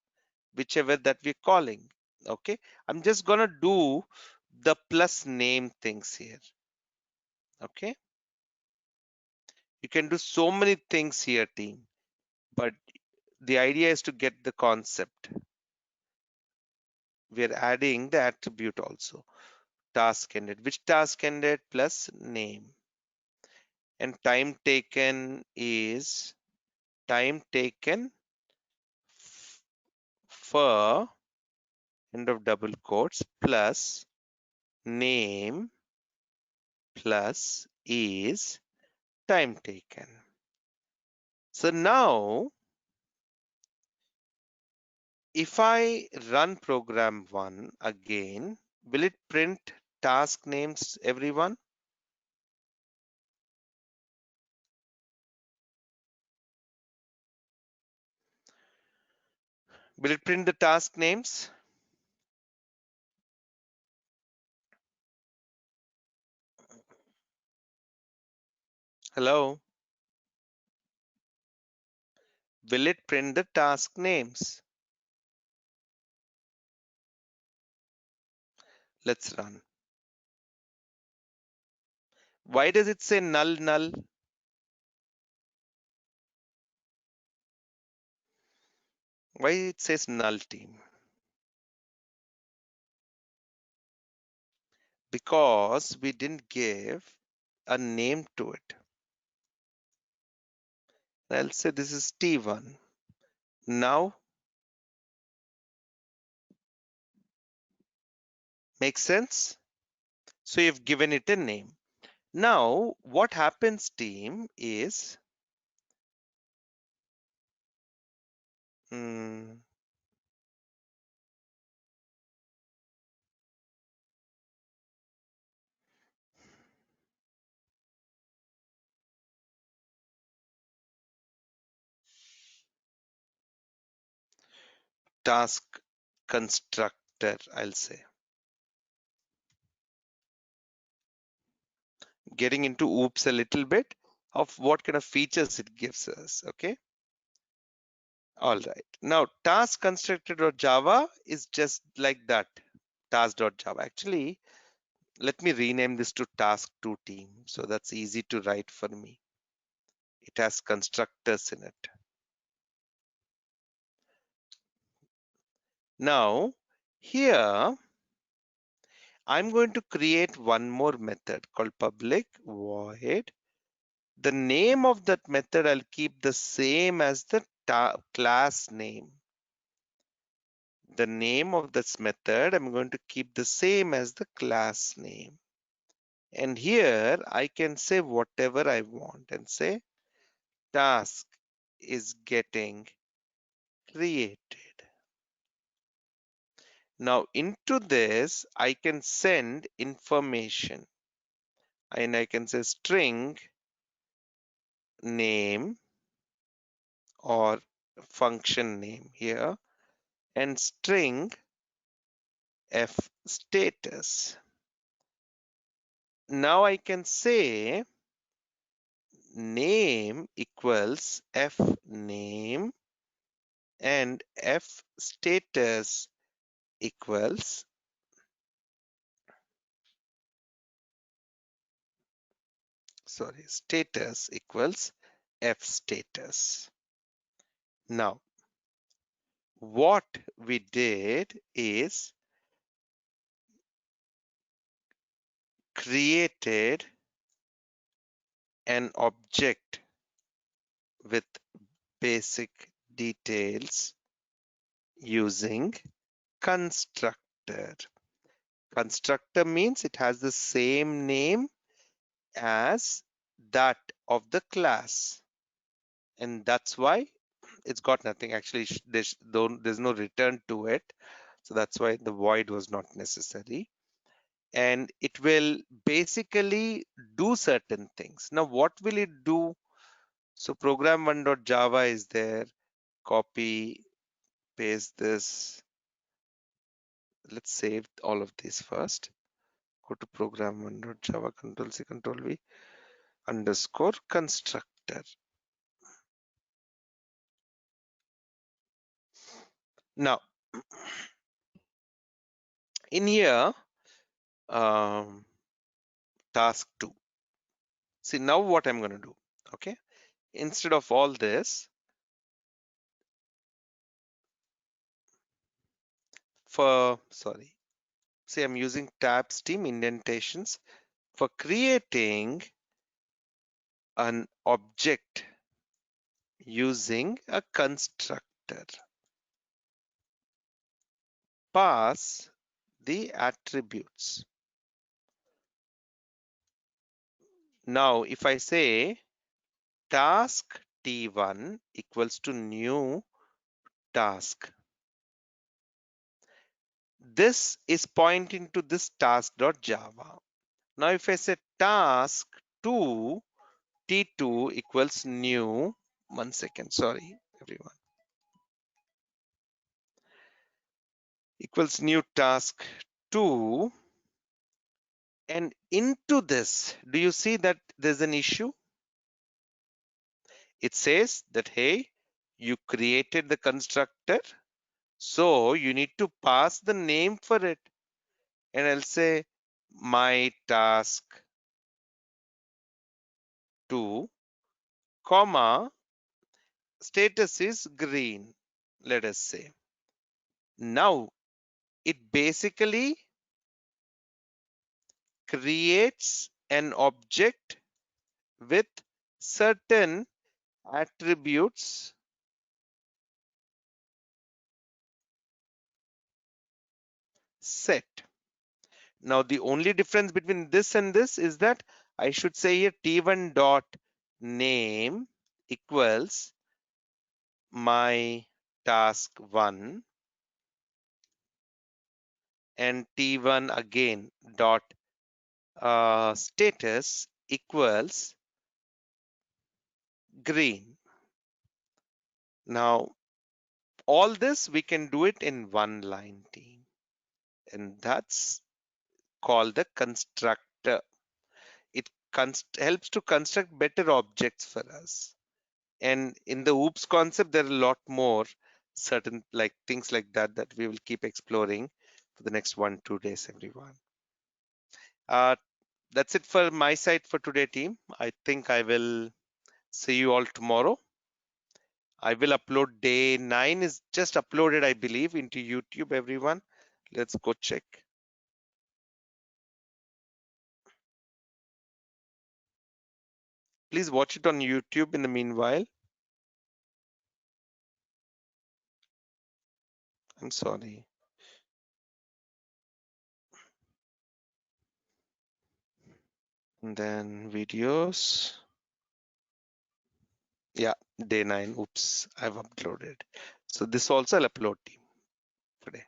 whichever that we're calling. Okay. I'm just going to do the plus name things here. Okay. You can do so many things here, team, but the idea is to get the concept. We're adding the attribute also. Task ended. Which task ended plus name. And time taken is time taken for end of double quotes plus name plus is time taken. So now if I run program 1 again, will it print task names, everyone? Will it print the task names? Hello? Will it print the task names? Let's run. Why does it say null null? Why it says null, team? Because we didn't give a name to it. I'll say this is T1. Now, makes sense? So you've given it a name. Now, what happens, team, is task constructor, I'll say. Getting into oops a little bit of what kind of features it gives us. Okay. All right. Now, task constructor.java is just like that. Task.java. Actually, let me rename this to task2 team. So that's easy to write for me. It has constructors in it. Now, here I'm going to create one more method called public void. The name of that method I'll keep the same as the class name. The name of this method I'm going to keep the same as the class name. And here I can say whatever I want and say task is getting created. Now into this, I can send information and I can say string name or function name here and string f status. Now I can say name equals f name and f status equals status equals f status. Now what we did is created an object with basic details using constructor. Constructor means it has the same name as that of the class, and that's why it's got nothing. Actually, there's no return to it, so that's why the void was not necessary. And it will basically do certain things. Now, what will it do? So program1.java is there. Copy, paste this. Let's save all of these first. Go to program1.java, Control C, Control V, underscore constructor. Now, in here, task 2. See, now what I'm going to do, okay? Instead of all this, see, I'm using tab stem indentations for creating an object using a constructor. Pass the attributes. Now, if I say task T1 equals to new task, this is pointing to this task.java. Now, if I say task2 T2 equals new, 1 second, sorry, everyone, equals new task 2, and into this, do you see that there's an issue? It says that, hey, you created the constructor, so you need to pass the name for it. And I'll say my task 2, comma, status is green, let us say. Now, it basically creates an object with certain attributes set. Now, the only difference between this and this is that I should say here t1 dot name equals my task 1 and t1 again dot status equals green. Now, all this we can do it in one line, team, and that's called the constructor. It helps to construct better objects for us. And in the OOPS concept, there are a lot more certain like things like that that we will keep exploring for the next 1-2 days, everyone. That's it for my side for today, team. I think I will see you all tomorrow. I will upload day 9 is just uploaded, I believe, into YouTube, everyone. Let's go check. Please watch it on YouTube in the meanwhile. I'm sorry. And then videos. Yeah, day 9. Oops, I've uploaded. So this also I'll upload team today.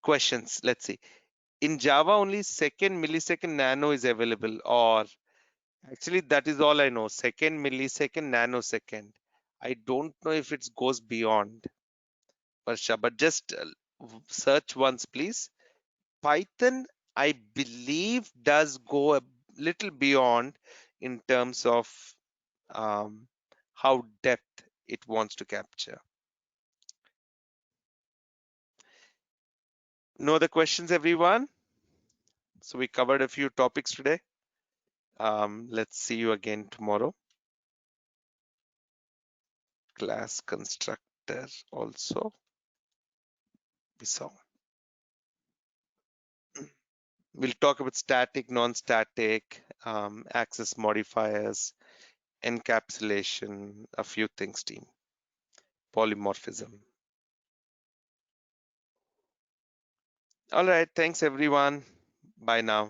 Questions. Let's see. In Java, only second, millisecond, nano is available, or actually that is all I know. Second, millisecond, nanosecond. I don't know if it goes beyond, Varsha, but just search once, please. Python, I believe, does go a little beyond in terms of how depth it wants to capture. No other questions, everyone? So we covered a few topics today. Let's see you again tomorrow. Class constructor also we saw. We'll talk about static, non-static, access modifiers, encapsulation, a few things, team. Polymorphism. All right, thanks everyone. Bye now.